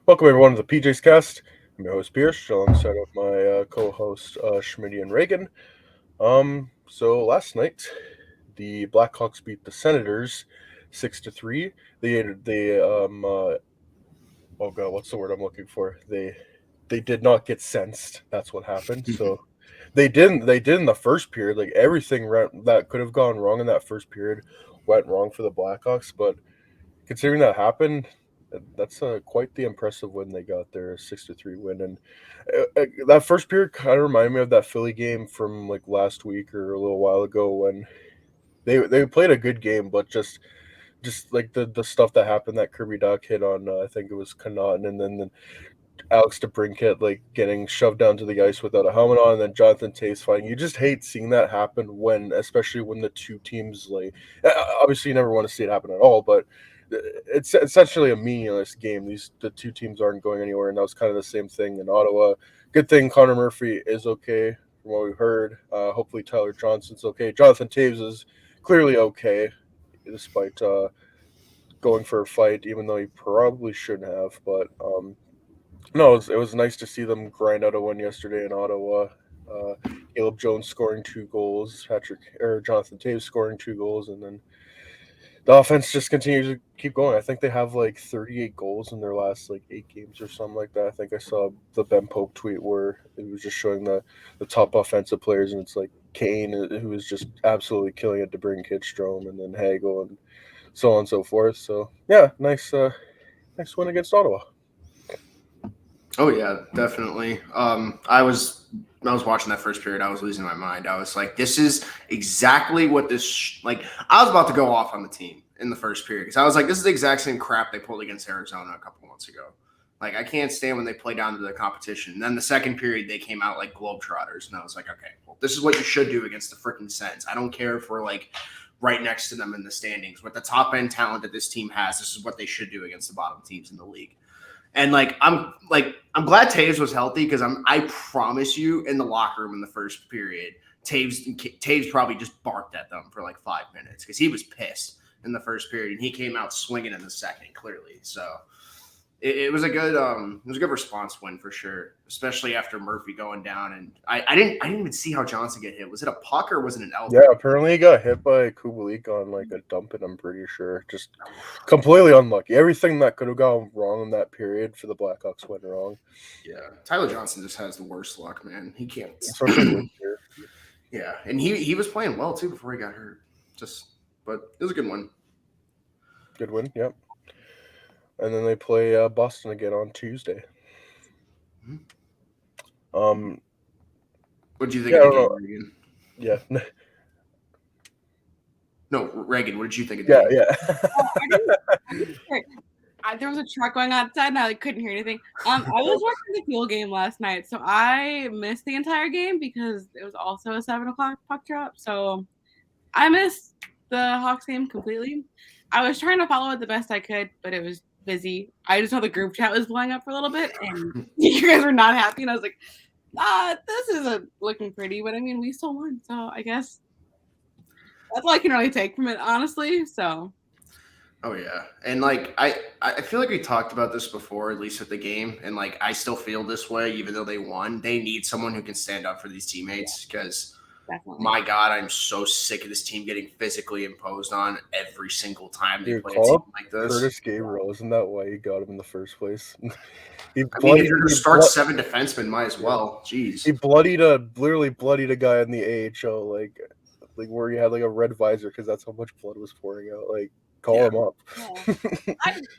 Welcome everyone to the PJ's Cast. I'm your host Pierce, alongside of my co-host Schmitty and Reagan. So last night the Blackhawks beat the Senators 6-3. They oh god, what's the word I'm looking for? They did not get sensed. That's what happened. So they did in the first period. Like everything that could have gone wrong in that first period went wrong for the Blackhawks, but considering that happened, that's quite the impressive win they got there, a 6-3 win. And that first period kind of reminded me of that Philly game from like last week or a little while ago when they played a good game, but just like the stuff that happened, that Kirby Doc hit on I think it was Connaughton, and then Alex DeBrincat like getting shoved down to the ice without a helmet on, and then Jonathan Taves fighting. You just hate seeing that happen when, especially when the two teams like. Obviously, you never want to see it happen at all, but it's essentially a meaningless game. The two teams aren't going anywhere, and that was kind of the same thing in Ottawa. Good thing Connor Murphy is okay from what we heard. Hopefully Tyler Johnson's okay. Jonathan Taves is clearly okay, despite going for a fight, even though he probably shouldn't have. But no, it was nice to see them grind out a win yesterday in Ottawa. Uh, Caleb Jones scoring 2 goals, Patrick or Jonathan Taves scoring 2 goals, and then the offense just continues to keep going. I think they have like 38 goals in their last like 8 games or something like that. I think I saw the Ben Pope tweet where it was just showing the top offensive players, and it's like Kane, who is just absolutely killing it to bring Kidstrom, and then Hagel, and so on and so forth. So yeah, nice win against Ottawa. Oh yeah, definitely. I was watching that first period. I was losing my mind. I was like, this is exactly what like. I was about to go off on the team in the first period because I was like, this is the exact same crap they pulled against Arizona a couple months ago. Like, I can't stand when they play down to the competition. And then the second period, they came out like Globetrotters, and I was like, okay, well, this is what you should do against the freaking Sens. I don't care if we're like right next to them in the standings. With the top end talent that this team has, this is what they should do against the bottom teams in the league. And I'm glad Taves was healthy because I promise you in the locker room in the first period, Taves probably just barked at them for like 5 minutes because he was pissed in the first period and he came out swinging in the second clearly. So it was a good response win for sure, especially after Murphy going down. And I didn't even see how Johnson get hit. Was it a puck or was it an elbow? Yeah, apparently he got hit by Kubalik on like a dump, and I'm pretty sure just completely unlucky. Everything that could have gone wrong in that period for the Blackhawks went wrong. Yeah, Tyler Johnson just has the worst luck, man. He can't. Especially this year. Yeah, and he was playing well too before he got hurt. But it was a good one. Good win, yep. And then they play Boston again on Tuesday. Um, what do you think of the game, Reagan? Yeah. No, Reagan, what did you think of the game? There was a truck going outside and I couldn't hear anything. I was watching the Fuel game last night, so I missed the entire game because it was also a 7:00 puck drop. So I missed the Hawks game completely. I was trying to follow it the best I could, but it was busy. I just saw the group chat was blowing up for a little bit, and you guys were not happy, and I was like, this isn't looking pretty. But I mean, we still won, so I guess that's all I can really take from it, honestly. So. Oh yeah, and like I feel like we talked about this before, at least with the game, and like I still feel this way, even though they won. They need someone who can stand up for these teammates because, my God, I'm so sick of this team getting physically imposed on every single time they play a team like this. Curtis Gabriel, isn't that why you got him in the first place? If you're gonna start 7 defensemen, might as well. Jeez, he literally bloodied a guy in the AHL, like where he had like a red visor because that's how much blood was pouring out. Like. Call him up. Yeah.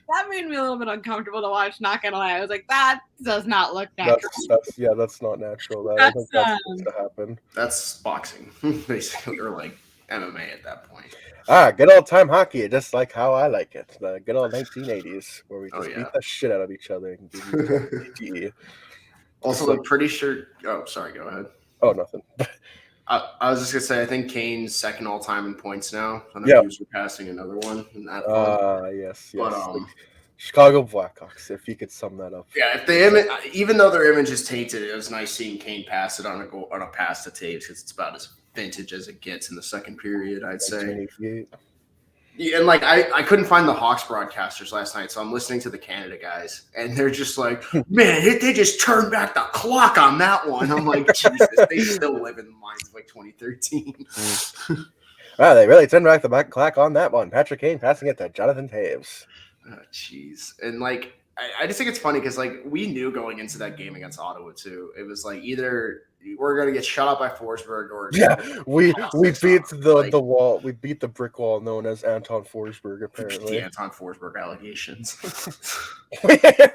That made me a little bit uncomfortable to watch, not gonna lie. I was like, that does not look natural. That's not natural. I think that's supposed to happen. That's boxing, basically, or like MMA at that point. Good old time hockey, just like how I like it. The good old 1980s, where we just beat the shit out of each other and give you Also, I'm pretty sure. Oh, sorry. Go ahead. Oh, nothing. I was just gonna say, I think Kane's second all time in points now. I know he was surpassing another one in that. Yes. But, Chicago Blackhawks. If you could sum that up. Yeah, if the even though their image is tainted, it was nice seeing Kane pass it on a pass to Taves because it's about as vintage as it gets in the second period. I'd say. Yeah, and like I couldn't find the Hawks broadcasters last night, so I'm listening to the Canada guys, and they're just like, "Man, they just turned back the clock on that one." I'm like, Jesus, they still live in the minds of like 2013. Wow, they really turned back the back clock on that one. Patrick Kane passing it to Jonathan Taves. Oh, jeez, and like I just think it's funny because like we knew going into that game against Ottawa too, it was like either we're gonna get shut out by Forsberg or we beat like, the wall. We beat the brick wall known as Anton Forsberg. Apparently, the Anton Forsberg allegations.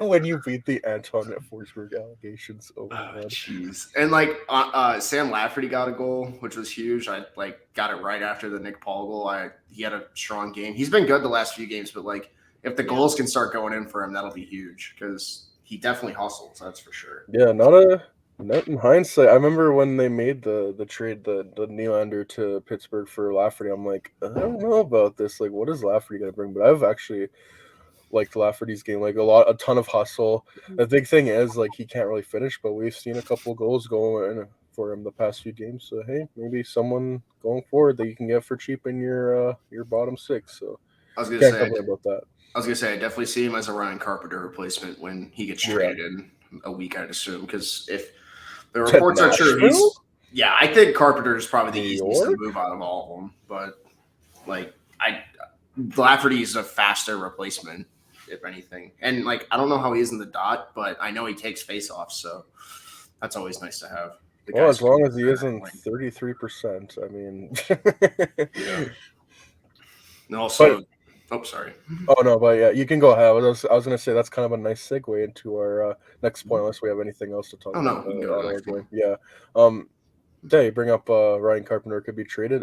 When you beat the Anton Forsberg allegations, oh my god, jeez. And like Sam Lafferty got a goal, which was huge. I like got it right after the Nick Paul goal. He had a strong game. He's been good the last few games, but like if the goals can start going in for him, that'll be huge because he definitely hustles. That's for sure. Yeah, not in hindsight. I remember when they made the trade, the Nylander to Pittsburgh for Lafferty. I'm like, I don't know about this. Like, what is Lafferty gonna bring? But I've actually liked Lafferty's game. Like a ton of hustle. The big thing is like he can't really finish, but we've seen a couple of goals going for him the past few games. So hey, maybe someone going forward that you can get for cheap in your bottom six. So I was gonna can't say complain about that. I was gonna say I definitely see him as a Ryan Carpenter replacement when he gets traded in a week, I'd assume, because if the reports are true, I think Carpenter is probably the easiest to move out of all of them. But like Lafferty is a faster replacement, if anything. And like I don't know how he is in the dot, but I know he takes face-offs, so that's always nice to have. Well, as long as he isn't 33%, I mean. Yeah. And also. Sorry. Oh no, but yeah, you can go ahead. I was going to say that's kind of a nice segue into our next point, unless we have anything else to talk about. We can go to the next one. Yeah. You bring up Ryan Carpenter could be traded.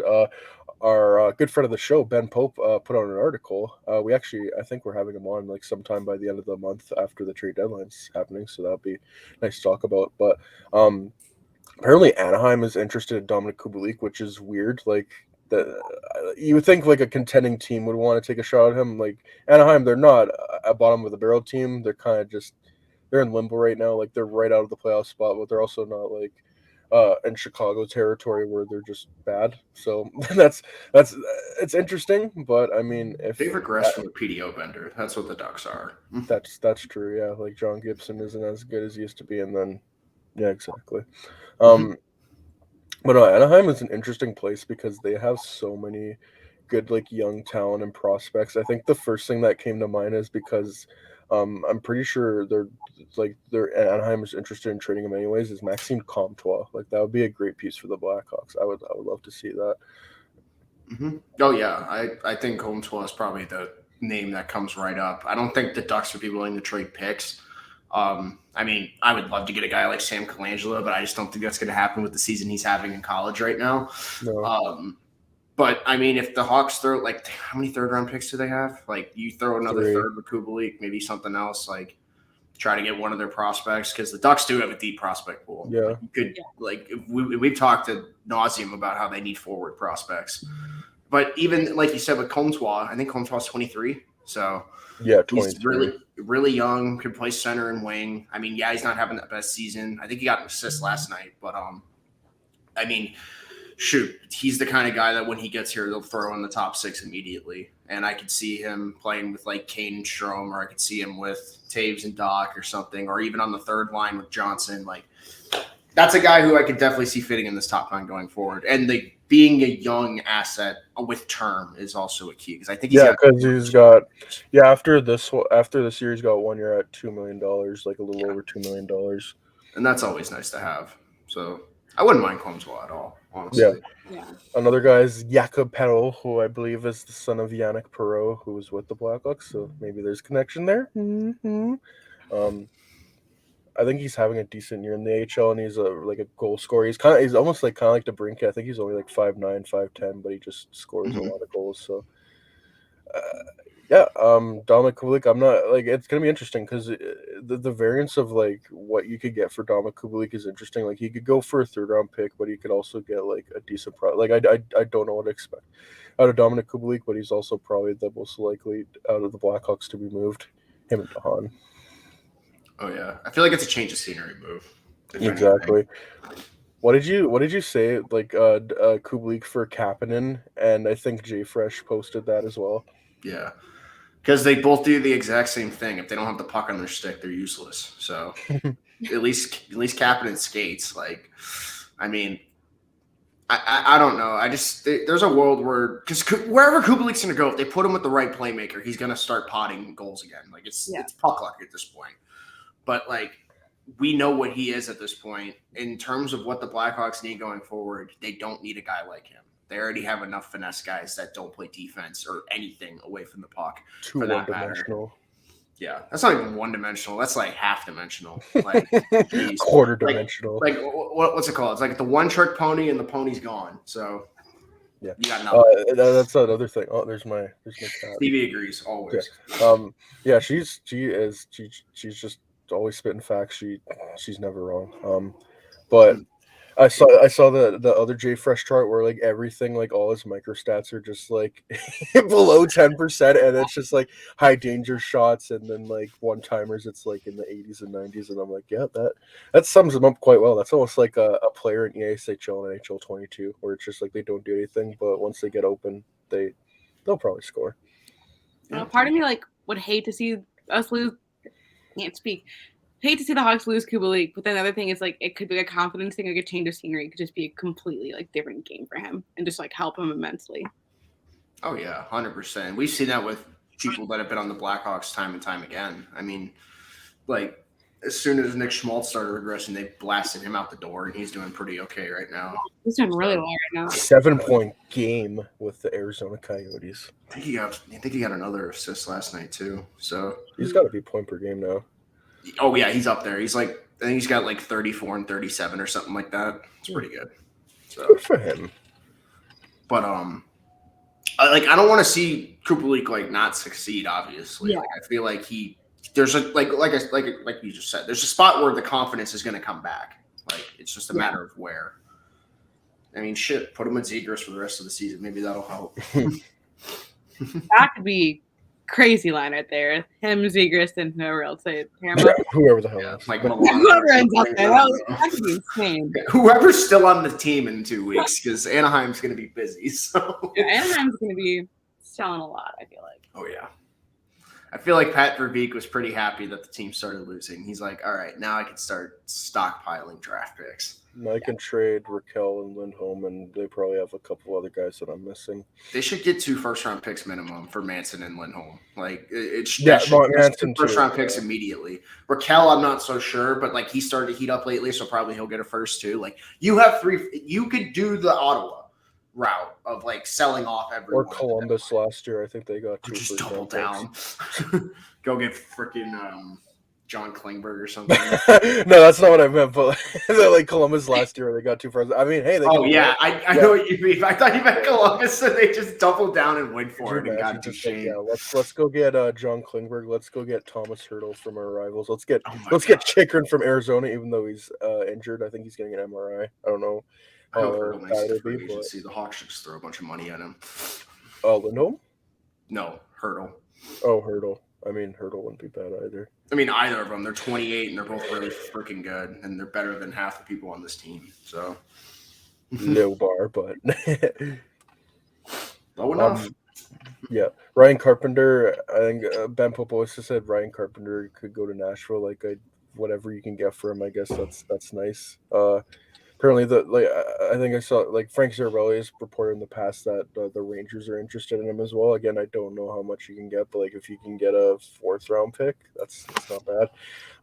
Our good friend of the show, Ben Pope, put out an article. I think we're having him on like sometime by the end of the month after the trade deadline's happening, so that'll be nice to talk about. But apparently Anaheim is interested in Dominic Kubalik, which is weird. Like. You would think like a contending team would want to take a shot at him. Like Anaheim, they're not a bottom of the barrel team. They're kind of they're in limbo right now. Like they're right out of the playoff spot, but they're also not like in Chicago territory where they're just bad. So that's it's interesting. But I mean, if they regress from the PDO bender, that's what the Ducks are. That's true. Yeah, like John Gibson isn't as good as he used to be, and then exactly. But Anaheim is an interesting place because they have so many good like young talent and prospects. I think the first thing that came to mind is because I'm pretty sure Anaheim is interested in trading him anyways. Is Maxime Comtois. Like that would be a great piece for the Blackhawks. I would love to see that. Mm-hmm. Oh yeah, I think Comtois is probably the name that comes right up. I don't think the Ducks would be willing to trade picks. I mean, I would love to get a guy like Sam Colangelo, but I just don't think that's going to happen with the season he's having in college right now. No. But I mean, if the Hawks throw like how many third-round picks do they have? Like you throw another 3. third with Kubalik, maybe something else. Like try to get one of their prospects because the Ducks do have a deep prospect pool. Yeah, we've talked ad nauseum about how they need forward prospects, but even like you said with Comtois, I think Comtois is 23, so. Yeah, 23. He's really young, can play center and wing. I mean, he's not having that best season. I think he got an assist last night, but I mean, shoot, he's the kind of guy that when he gets here, they'll throw in the top 6 immediately. And I could see him playing with like Kane and Strome, or I could see him with Taves and Doc or something, or even on the third line with Johnson. Like that's a guy who I could definitely see fitting in this top 9 going forward. And being a young asset with term is also a key because I think after this year he's got 1 year at $2 million, like a little over $2 million, and that's always nice to have. So I wouldn't mind Comtois at all, honestly. Yeah. Another guy is Jakob Perreault, who I believe is the son of Yannick Perreault, who was with the Blackhawks. So maybe there's connection there. Mm-hmm. I think he's having a decent year in the AHL, and he's a goal scorer. He's almost like DeBrincat. I think he's only like 5'9", 5'10", but he just scores a lot of goals. So, Dominic Kubalik. I'm not like it's gonna be interesting because the variance of like what you could get for Dominic Kubalik is interesting. Like he could go for a 3rd-round pick, but he could also get like a decent price. Like I don't know what to expect out of Dominic Kubalik, but he's also probably the most likely out of the Blackhawks to be moved. Him and Dahan. Oh yeah, I feel like it's a change of scenery move. Exactly. What did you say? Like Kubalik for Kapanen, and I think Jay Fresh posted that as well. Yeah. Because they both do the exact same thing. If they don't have the puck on their stick, they're useless. So at least Kapanen skates. Like, I mean, I don't know. There's a world where because wherever Kubalik's gonna go, if they put him with the right playmaker, he's gonna start potting goals again. Like it's puck luck at this point. But like we know what he is at this point in terms of what the Blackhawks need going forward. They don't need a guy like him. They already have enough finesse guys that don't play defense or anything away from the puck. Too one-dimensional. Yeah, that's not even one-dimensional. That's like half-dimensional. Like quarter-dimensional. Like what's it called? It's like the one-trick pony and the pony's gone. So yeah, you got nothing. That's another thing. Oh, there's my cat. Stevie agrees always. Yeah. She's just always spitting facts. She's never wrong. But I saw the other Jay Fresh chart where like everything, like all his microstats are just like below 10%, and it's just like high danger shots, and then like one timers it's like in the 80s and 90s, and I'm like, yeah, that sums him up quite well. That's almost like a player in EASHL and NHL 22, where it's just like they don't do anything, but once they get open, they'll probably score. Part of me like would hate to see us lose. Can't speak. Hate to see the Hawks lose Kubalik, but then the other thing is like it could be a confidence thing, like a change of scenery. It could just be a completely like different game for him and just like help him immensely. Oh yeah, 100%. We've seen that with people that have been on the Blackhawks time and time again. I mean, like as soon as Nick Schmaltz started regressing, they blasted him out the door, and he's doing pretty okay right now. He's doing really well right now. 7-point game with the Arizona Coyotes. I think he got another assist last night too. So he's got to be point per game now. Oh yeah, he's up there. He's like, I think he's got like 34 and 37 or something like that. It's pretty good. So good for him. But I don't want to see Kubalik like not succeed. Obviously, like I feel like there's a like you just said, there's a spot where the confidence is going to come back. Like it's just a matter of where. I mean, shit, put him with Zegras for the rest of the season. Maybe that'll help. That could be crazy line right there. Him, Zegras, and whoever else. Whoever the hell else. Like whoever ends up there. That could be insane. Whoever's still on the team in 2 weeks, because Anaheim's going to be busy. So Anaheim's going to be selling a lot, I feel like. Oh, yeah. I feel like Pat Verbeek was pretty happy that the team started losing. He's like, all right, now I can start stockpiling draft picks. I can trade Raquel and Lindholm, and they probably have a couple other guys that I'm missing. They should get 2 first-round picks minimum for Manson and Lindholm. Like Manson 2 first-round picks immediately. Raquel, I'm not so sure, but like he started to heat up lately, so probably he'll get a first too. Like you have 3. You could do the Ottawa route of like selling off everyone. Or Columbus last year, I think they got 2. Just double down. Go get freaking John Klingberg or something. No, that's not what I meant. But like Columbus last year, they got 2 first. I mean, hey. I know what you mean. I thought you meant Columbus, so they just doubled down and went for it and got Duchesne. Yeah, let's go get John Klingberg. Let's go get Thomas Hertl from our rivals. Let's get Chikrin from Arizona, even though he's injured. I think he's getting an MRI. I don't know. I hope Hertl makes it for agency. The Hawks should just throw a bunch of money at him. Lindholm? No, Hertl. Oh, Hertl. I mean, Hertl wouldn't be bad either. I mean, either of them. They're 28, and they're both really freaking good, and they're better than half the people on this team. So, no bar, but low enough. Yeah, Ryan Carpenter. I think Ben Poposa said Ryan Carpenter could go to Nashville. Like, whatever you can get for him, I guess that's nice. Apparently, I think I saw like Frank Zaravelli has reported in the past that the Rangers are interested in him as well. Again, I don't know how much you can get, but like if you can get a 4th-round pick, that's not bad.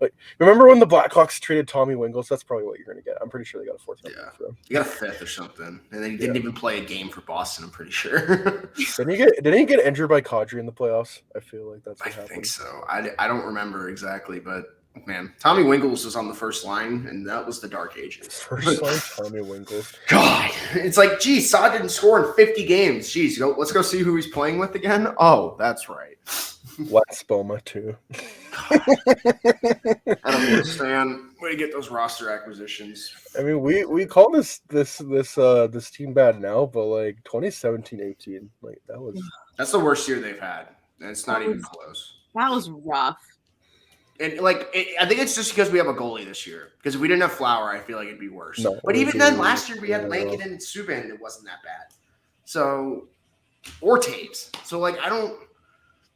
Like remember when the Blackhawks traded Tommy Wingles? That's probably what you're going to get. I'm pretty sure they got a 4th-round pick for him. You got a 5th or something, and then he didn't even play a game for Boston. I'm pretty sure. Didn't he get injured by Kadri in the playoffs? I feel like that's what happened. I think so. I don't remember exactly, but. Man, Tommy Wingles was on the first line, and that was the dark ages. First line, Tommy Wingles. God, it's like, geez, Saad didn't score in 50 games. Jeez, let's go see who he's playing with again. Oh, that's right. Wes Boma too. I don't understand. Way to get those roster acquisitions. I mean, we call this team bad now, but like 2017-18, like that's the worst year they've had, and it's not even close. That was rough. And I think it's just because we have a goalie this year. Because if we didn't have Flower, I feel like it'd be worse. No, but even then, last year we had yeah. Lankin and Subban, and it wasn't that bad. So, or Taves. So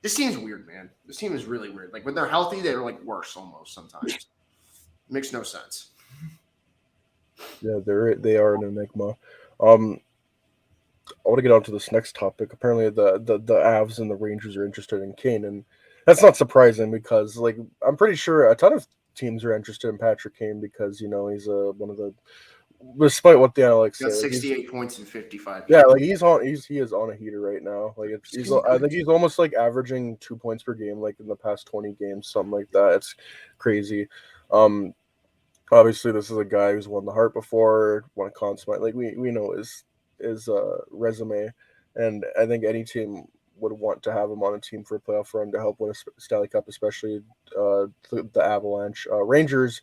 this team's weird, man. This team is really weird. Like when they're healthy, they're like worse almost sometimes. It makes no sense. Yeah, they are an enigma. I want to get on to this next topic. Apparently, the Avs and the Rangers are interested in Kane, and that's not surprising because, like, I'm pretty sure a ton of teams are interested in Patrick Kane because he's one of the, despite what the analytics He got say, 68 points in 55 games. Yeah, like he is on a heater right now. Like I think he's almost like averaging 2 points per game, like in the past 20 games, something like that. It's crazy. Obviously, this is a guy who's won the Hart before, won a Conn Smythe. Like we know his resume, and I think any team would want to have him on a team for a playoff run to help win a Stanley Cup, especially the Avalanche. Rangers,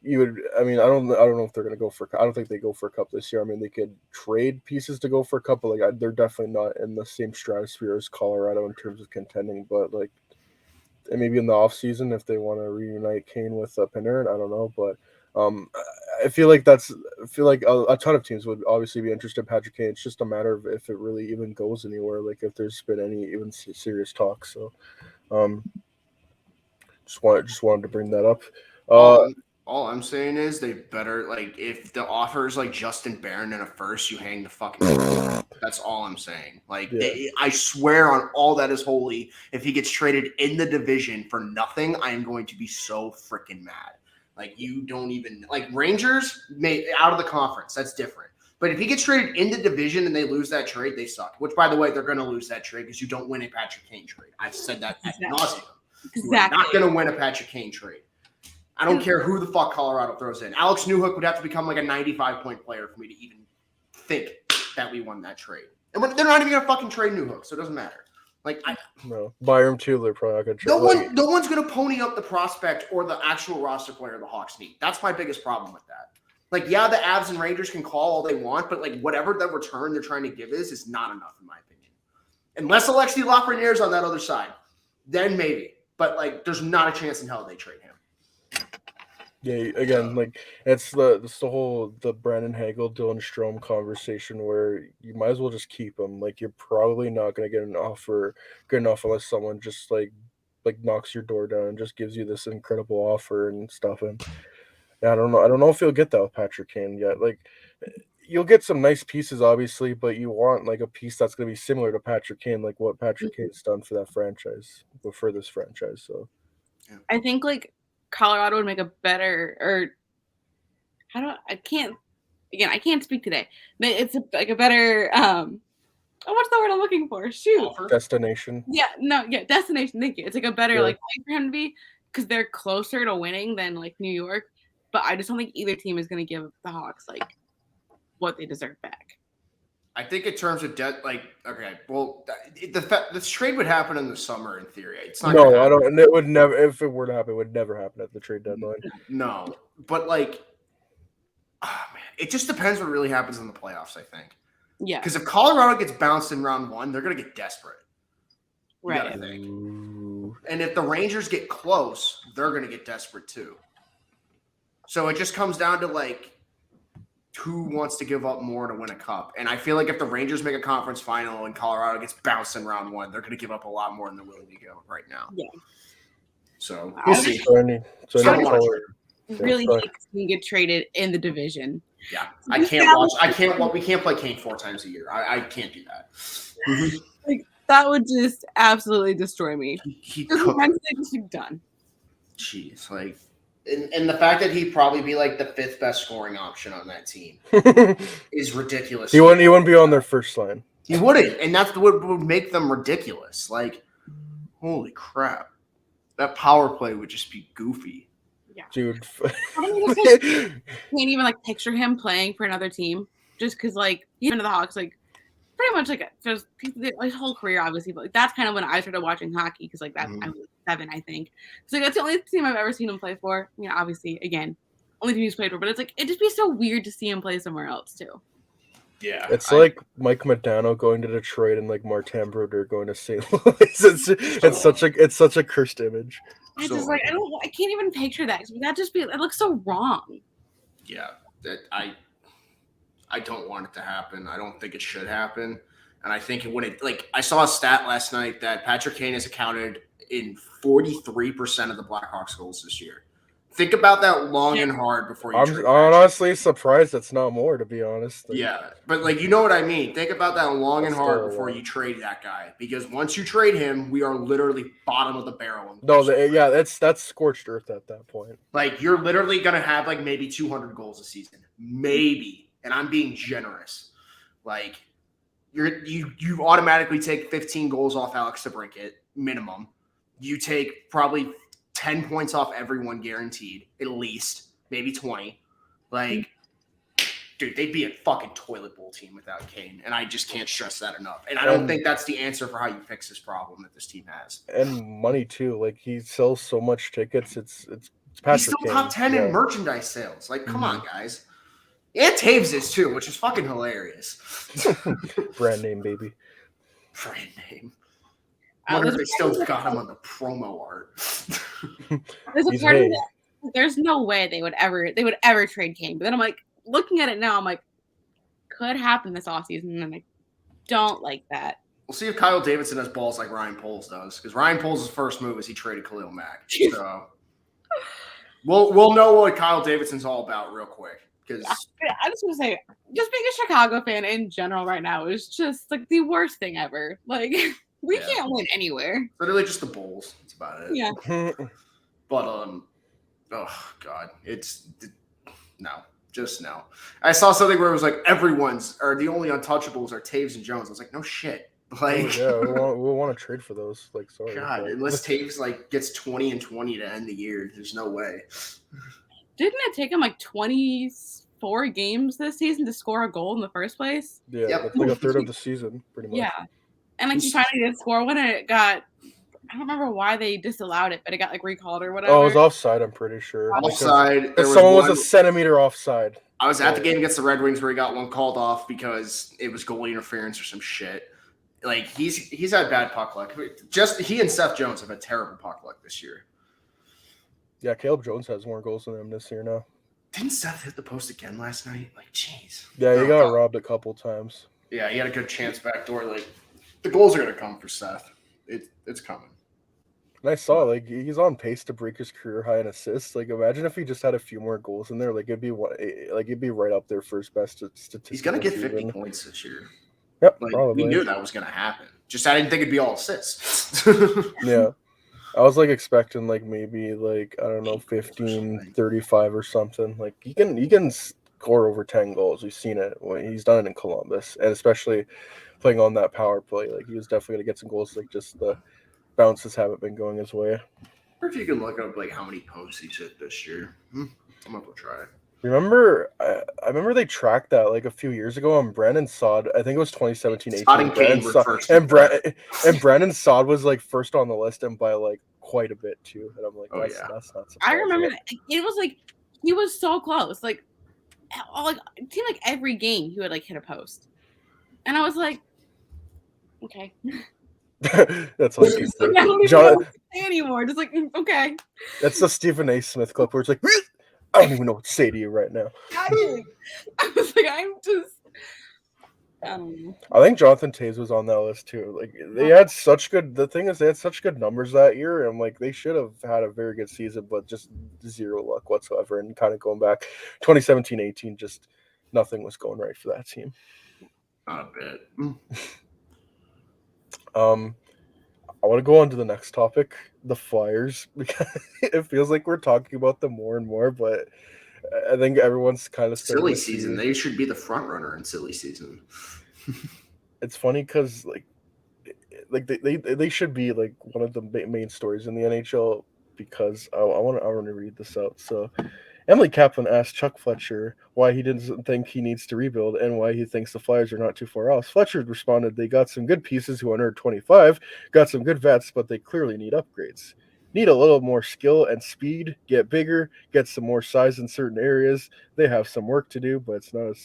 I don't know if they're going to go for. I don't think they go for a cup this year. I mean, they could trade pieces to go for a cup, but like they're definitely not in the same stratosphere as Colorado in terms of contending. But like, and maybe in the off season if they want to reunite Kane with Panarin, I don't know, but. I feel like a ton of teams would obviously be interested in Patrick Kane. It's just a matter of if it really even goes anywhere, like if there's been any even serious talk. So, just wanted to bring that up. All I'm saying is they better, like, if the offer is like Justin Barron in a first, you hang the fucking. That's all I'm saying. Like, I swear on all that is holy, if he gets traded in the division for nothing, I am going to be so freaking mad. Like, you don't even – like, Rangers out of the conference. That's different. But if he gets traded in the division and they lose that trade, they suck. Which, by the way, they're going to lose that trade because you don't win a Patrick Kane trade. I've said that ad nauseum. You're not going to win a Patrick Kane trade. I don't care who the fuck Colorado throws in. Alex Newhook would have to become like a 95-point player for me to even think that we won that trade. And they're not even going to fucking trade Newhook, so it doesn't matter. Like, no, Byram too. They're probably not going to trade. No one's going to pony up the prospect or the actual roster player the Hawks need. That's my biggest problem with that. Like, yeah, the Avs and Rangers can call all they want, but like whatever the return they're trying to give is not enough in my opinion. Unless Alexi Lafreniere's on that other side, then maybe. But like, there's not a chance in hell they trade him. Yeah, again, like it's the whole Brandon Hagel, Dylan Strome conversation where you might as well just keep him. Like you're probably not going to get an offer good enough unless someone just like knocks your door down and just gives you this incredible offer and stuff. And yeah, I don't know if you'll get that with Patrick Kane yet. Like you'll get some nice pieces, obviously, but you want like a piece that's going to be similar to Patrick Kane, like what Patrick Kane's done for that franchise, but for this franchise. So I think like Colorado would make a better, I can't speak today, but it's a better, what's the word I'm looking for? Shoot. Destination. Destination. Thank you. It's like a better like place for him to be because they're closer to winning than like New York, but I just don't think either team is going to give the Hawks like what they deserve back. I think in terms of debt, like, okay, well, this trade would happen in the summer in theory. It's not. No, I don't. And it would never. If it were to happen, it would never happen at the trade deadline. No, but like, man, it just depends what really happens in the playoffs. I think. Yeah. Because if Colorado gets bounced in round one, they're gonna get desperate. Right. I think. And if the Rangers get close, they're gonna get desperate too. So it just comes down to like, who wants to give up more to win a cup? And I feel like if the Rangers make a conference final and Colorado gets bounced in round one, they're going to give up a lot more than they're willing to go right now. Yeah. So we'll see. Really like to get traded in the division. Yeah, I can't watch. We can't play Kane 4 times a year. I can't do that. Like that would just absolutely destroy me. Done. Jeez, like. And the fact that he'd probably be like the 5th best scoring option on that team is ridiculous. He wouldn't be on their first line. He wouldn't, and that's what would make them ridiculous. Like, holy crap, that power play would just be goofy. Yeah, dude. Can't even like picture him playing for another team just because like even to the Hawks like pretty much like just his whole career obviously, but like, that's kind of when I started watching hockey because like that I was 7, I think. So like, that's the only team I've ever seen him play for. You know, obviously, again, only team he's played for, but it's like it'd just be so weird to see him play somewhere else too. Yeah, it's like Mike Modano going to Detroit and like Martin Brodeur going to St. Louis. It's such a cursed image. I So- just like I can't even picture that. It looks so wrong. Yeah, that I don't want it to happen. I don't think it should happen. And I think I saw a stat last night that Patrick Kane has accounted in 43% of the Blackhawks goals this year. Think about that long and hard before you trade I'm Patrick. honestly surprised it's not more, to be honest. Like, Yeah, but like you know what I mean. Think about that long and That's hard still a before lot. you trade that guy, because once you trade him, we are literally bottom of the barrel. No, that's scorched earth at that point. Like you're literally gonna have like maybe 200 goals a season, maybe, and I'm being generous. Like you automatically take 15 goals off Alex DeBrincat minimum. You take probably 10 points off everyone guaranteed, at least maybe 20. Like, dude, they'd be a fucking toilet bowl team without Kane, and I just can't stress that enough. And I don't think that's the answer for how you fix this problem that this team has. And money too. Like he sells so much tickets. It's Patrick He's still Kane. top 10 Yeah. in merchandise sales. Like, come on, guys. And Taves is too, which is fucking hilarious. Brand name, baby. Brand name. I Wonder was if they still got him on the promo art. There's a He's part of me Hayes. that there's no way they would ever trade Kane. But then I'm like, looking at it now, I'm like, could happen this offseason, and I don't like that. We'll see if Kyle Davidson has balls like Ryan Poles does, because Ryan Poles' first move is he traded Khalil Mack. So we'll know what Kyle Davidson's all about real quick. Because I just want to say, just being a Chicago fan in general right now is just like the worst thing ever. Like we can't win anywhere. literally just the Bulls. That's about it. Yeah. But oh god, no, just no. I saw something where it was like everyone's or the only untouchables are Taves and Jones. I was like, no shit. Like, Yeah, we want to trade for those. Like, sorry. God, but- unless Taves like gets 20 and 20 to end the year, there's no way. Didn't it take him like 24 games this season to score a goal in the first place? Yeah, Yep. that's like a third of the season, pretty much. Yeah. And like he finally did score when it got, I don't remember why they disallowed it, but it got like recalled or whatever. Oh, it was offside, I'm pretty sure. Offside. There was Someone was one, a centimeter offside. I was at the game against the Red Wings where he got one called off because it was goalie interference or some shit. Like he's had bad puck luck. Just he and Seth Jones have had terrible puck luck this year. Yeah, Caleb Jones has more goals than him this year now. Didn't Seth hit the post again last night? Like, jeez. Yeah, he Oh, got God. robbed a couple times. Yeah, he had a good chance backdoor. Like, the goals are gonna come for Seth. It's coming. And I saw like he's on pace to break his career high in assists. Like, imagine if he just had a few more goals in there. Like, it'd be right up there first best statistic. He's gonna get 50 points this year. Yep, Like, probably. we knew that was gonna happen. Just I didn't think it'd be all assists. Yeah. I was like expecting like maybe like I don't know 15, 35 or something. Like he can score over 10 goals. We've seen it. He's done it in Columbus, and especially playing on that power play. Like he was definitely gonna get some goals. Like just the bounces haven't been going his way. Or if you can look up like how many posts he's hit this year. I'm gonna go try it. Remember, I remember they tracked that like a few years ago on Brandon Saad. I think it was 2017-18. Saad and Kane were first. And Brandon Saad was like first on the list and by like quite a bit too. And I'm like, Oh, that's, yeah. that's not surprising. I remember that. It was like he was so close. Like it seemed like every game he would like hit a post, and I was like, okay. That's like I don't even know John, what to say anymore. Just like okay. that's the Stephen A. Smith clip where it's like, I don't even know what to say to you right now. I was like, I'm just. I don't know. I think Jonathan Toews was on that list too. Like they had such good. The thing is, they had such good numbers that year, and like they should have had a very good season, but just zero luck whatsoever. And kind of going back, 2017-18, just nothing was going right for that team. Not a bit. I want to go on to the next topic, the Flyers, because it feels like we're talking about them more and more, but I think everyone's kind of Silly season. They should be the front runner in silly season. It's funny because like they should be like one of the main stories in the NHL because I want to read this out. So Emily Kaplan asked Chuck Fletcher why he doesn't think he needs to rebuild and why he thinks the Flyers are not too far off. Fletcher responded, "They got some good pieces who are under 25, got some good vets, but they clearly need upgrades. Need a little more skill and speed, get bigger, get some more size in certain areas. They have some work to do, but it's not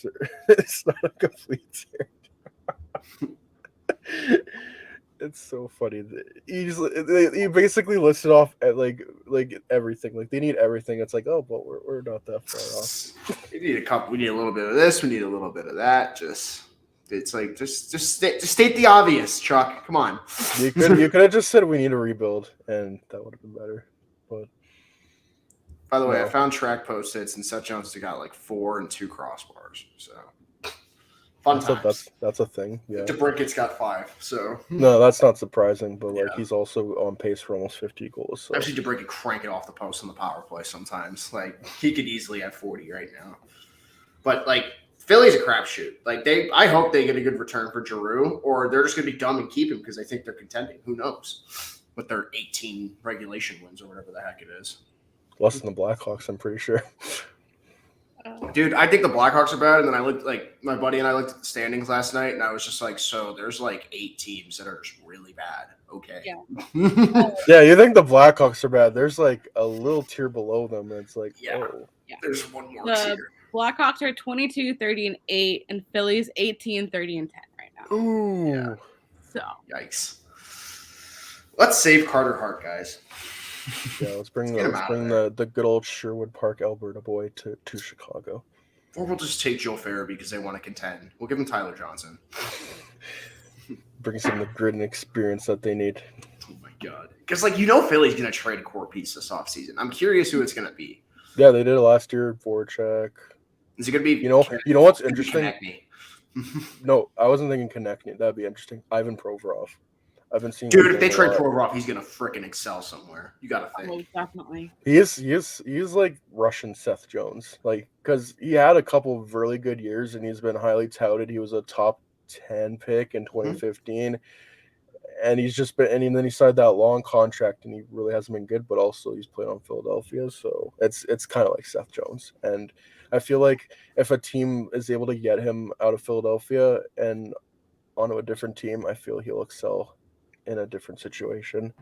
it's not a complete series." It's so funny. He basically listed off at like everything. Like they need everything. It's like, oh, but we're not that far off. We need a couple. We need a little bit of this. We need a little bit of that. It's like just state the obvious, Chuck. Come on. You could have just said we need a rebuild, and that would have been better. But by the way, no. I found track post-its, and Seth Jones got like 4 and 2 crossbars. So fun times. That's a thing. Yeah. DeBricket's got 5. So no, that's not surprising. But like Yeah. he's also on pace for almost 50 goals. So. I've seen DeBricket crank it off the post on the power play sometimes. Like he could easily have 40 right now. But like Philly's a crapshoot. Like I hope they get a good return for Giroux, or they're just gonna be dumb and keep him because they think they're contending. Who knows? With their 18 regulation wins or whatever the heck it is. Less than the Blackhawks, I'm pretty sure. Dude, I think the Blackhawks are bad, and then I looked like my buddy and I looked at the standings last night, and I was just like, so there's like 8 teams that are just really bad. Okay. Yeah. Yeah, you think the Blackhawks are bad? There's like a little tier below them, and it's like, Yeah. oh. There's one more The tier. Blackhawks are 22, 30, and 8, and Philly's 18, 30, and 10 right now. Ooh. Yeah. So Yikes. Let's save Carter Hart, guys. Yeah, let's bring Get him out of the good old Sherwood Park, Alberta boy to Chicago. Or we'll just take Joe Farabee because they want to contend. We'll give him Tyler Johnson. Bring some of the grit and experience that they need. Oh my god. Because Philly's gonna trade a core piece this offseason. I'm curious who it's gonna be. Yeah, they did it last year. Voracek. Is it gonna be You know what's interesting? Konechny? No, I wasn't thinking Konechny. That'd be interesting. Ivan Provorov. I've been seeing. Dude, if they trade Provorov, he's gonna freaking excel somewhere. You gotta think. oh, definitely. He is like Russian Seth Jones, like because he had a couple of really good years and he's been highly touted. He was a top 10 pick in 2015, and he's just been. And then he signed that long contract, and he really hasn't been good. But also, he's played on Philadelphia, so it's kind of like Seth Jones. And I feel like if a team is able to get him out of Philadelphia and onto a different team, I feel he'll excel in a different situation.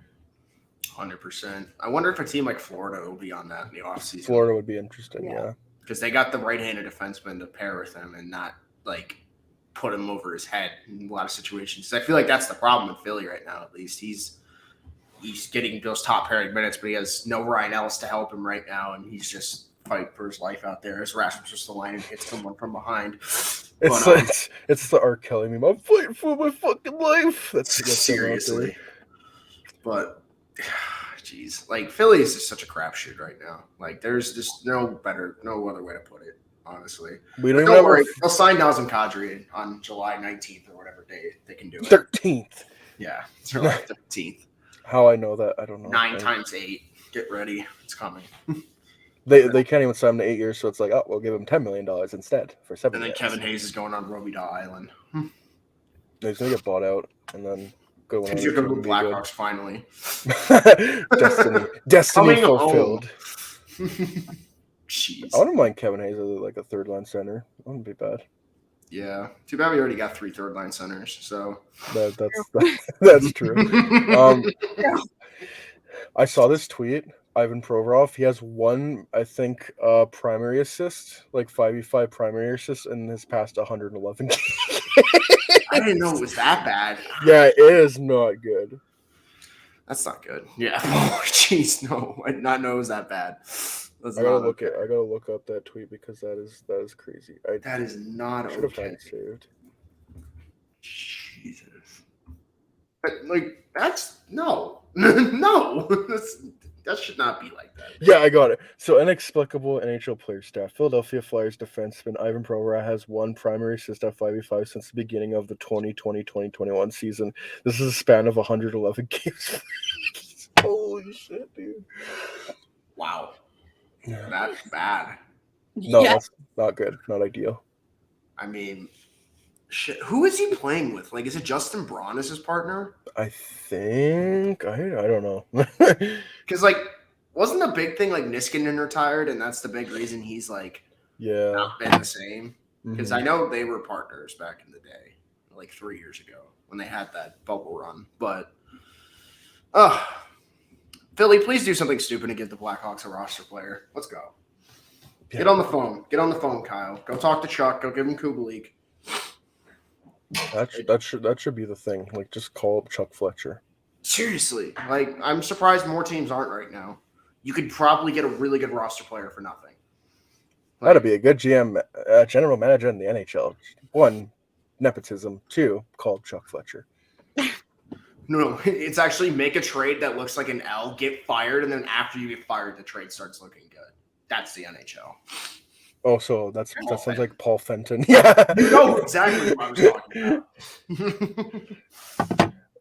100%. I wonder if a team like Florida will be on that in the offseason. Florida would be interesting, yeah. Because they got the right-handed defenseman to pair with him and not put him over his head in a lot of situations. I feel like that's the problem with Philly right now. At least he's getting those top pairing minutes, but he has no Ryan Ellis to help him right now, and he's just fighting for his life out there as Rasmus just the line and hits someone from behind. It's the R. Kelly meme. I'm fighting for my fucking life. That's seriously. But jeez, Philly is just such a crapshoot right now. There's just no other way to put it. Honestly, we don't don't worry. They'll sign Nazem Kadri on July 19th or whatever day they can do it. 13th. Yeah, July 13th. How I know that, I don't know. 9 times 8. Get ready, it's coming. They can't even sign him to 8 years, so it's like, oh, we'll give him $10 million instead for 7 And then years. Kevin Hayes is going on Robidaw Island. He's gonna get bought out and then go. He's going to go to the Blackhawks finally. Destiny Coming fulfilled. Jeez. I wouldn't mind Kevin Hayes as a third line center. That wouldn't be bad. Yeah. Too bad we already got 3 third line centers. So that's true. I saw this tweet. Ivan Provorov. He has one, I think, primary assist, 5v5 primary assist in his past 111 games. I didn't know it was that bad. Yeah, it is not good. That's not good. Yeah. Oh, jeez, no. I did not know it was that bad. I gotta look up that tweet because that is crazy. That is not should have okay. had it saved. Jesus. But, that's no. No. That should not be like that. Yeah, I got it. So, inexplicable NHL player stat. Philadelphia Flyers defenseman Ivan Provorov has one primary assist at 5v5 since the beginning of the 2020-2021 season. This is a span of 111 games. Holy shit, dude. Wow. Yeah. That's bad. No, Yeah. that's not good. Not ideal. I mean, shit. Who is he playing with? Is it Justin Braun as his partner? I think I don't know. Because wasn't the big thing Niskanen retired, and that's the big reason he's Yeah. not been the same? Because Mhm. I know they were partners back in the day, 3 years ago when they had that bubble run. But Philly, please do something stupid and give the Blackhawks a roster player. Let's go. Yeah. Get on the phone. Get on the phone, Kyle. Go talk to Chuck. Go give him Kubalik. That should be the thing. Like, just call up Chuck Fletcher. Seriously, like I'm surprised more teams aren't right now. You could probably get a really good roster player for nothing. That'd be a good GM, general manager in the NHL. One, nepotism. Two, call up Chuck Fletcher. No, it's actually make a trade that looks like an L, get fired, and then after you get fired, the trade starts looking good. That's the NHL. Oh, so that sounds like Paul Fenton. Yeah. You know exactly what I was talking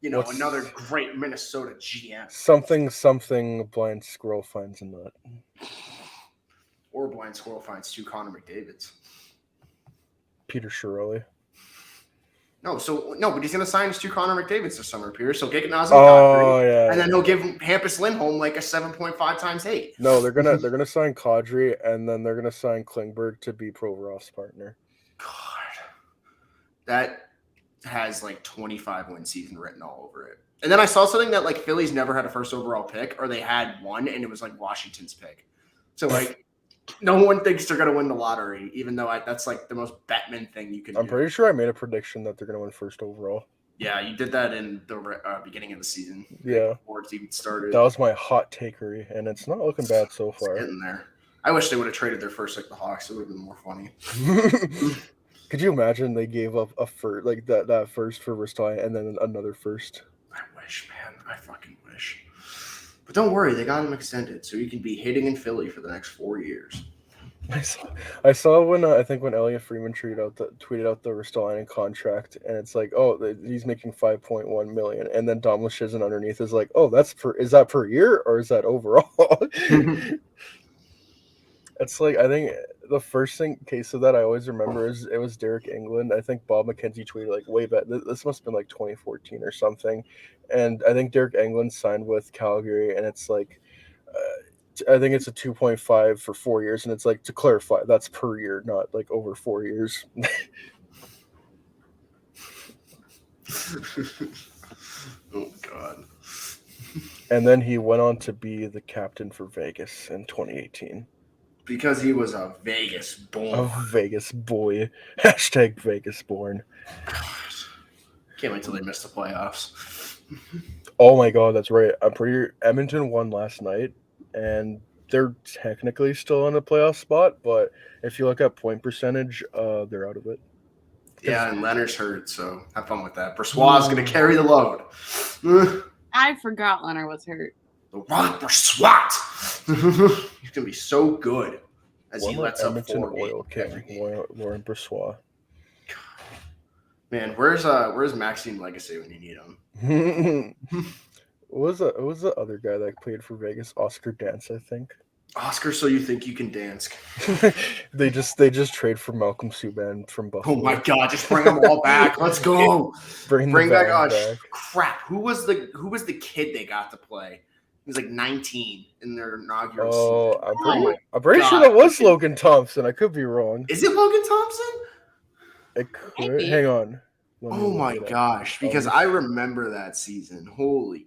about. Another great Minnesota GM. Something blind squirrel finds a nut. Or blind squirrel finds 2 Connor McDavids. Peter Chiarelli. But he's going to sign his 2 Connor McDavids this summer, Pierce. He'll get Nazem Kadri, yeah. And then he'll give Hampus Lindholm like a 7.5 times 8. No, they're gonna sign Kadri, and then they're gonna sign Klingberg to be Provorov's partner. God, that has like 25 win season written all over it. And then I saw something that like Philly's never had a first overall pick, or they had one, and it was like Washington's pick. So like. No one thinks they're going to win the lottery, even though that's like the most Batman thing you can do. I'm pretty sure I made a prediction that they're going to win first overall. Yeah, you did that in the beginning of the season. Yeah. Before it's even started. That was my hot takery, and it's not looking bad so far. It's getting there. I wish they would have traded their first like the Hawks. It would have been more funny. Could you imagine they gave up a first, like that first for Ristolainen and then another first? I wish, man. I fucking wish. But don't worry, they got him extended, so he can be hitting in Philly for the next 4 years. I saw when I think when Elliot Freeman tweeted out the Ristolainen contract, and it's like, oh, he's making $5.1 million, and then Dom Luszczyszyn underneath is like, oh, is that per year or is that overall? It's like, I think the first case of that I always remember is it was Derek England. I think Bob McKenzie tweeted like way back. This must have been like 2014 or something. And I think Derek England signed with Calgary, and it's like, I think it's a 2.5 for 4 years. And it's like, to clarify, that's per year, not like over 4 years. Oh, God. And then he went on to be the captain for Vegas in 2018. Because he was a Vegas boy. A Vegas boy. Hashtag Vegas born. Can't wait till they miss the playoffs. Oh my God, that's right. I'm pretty. Edmonton won last night, and they're technically still in a playoff spot. But if you look at point percentage, they're out of it. Yeah, and Leonard's hurt, so have fun with that. Brossoit is going to carry the load. I forgot Leonard was hurt. The Rock Brossoit. He's going to be so good as he lets up Edmonton 4 Oil King, Lauren Brossoit. Man, where's Maxime Legacy when you need him? What was the other guy that played for Vegas? Oscar Dance, I think. Oscar, so you think you can dance? They just trade for Malcolm Subban from Buffalo. Oh my God! Just bring them all back. Let's go. Bring back. Crap. Who was the kid they got to play? He was like 19 in their inaugural season. I'm pretty sure that was Logan Thompson. I could be wrong. Is it Logan Thompson? It could. Hang on. Oh my gosh! Because I remember that season. Holy!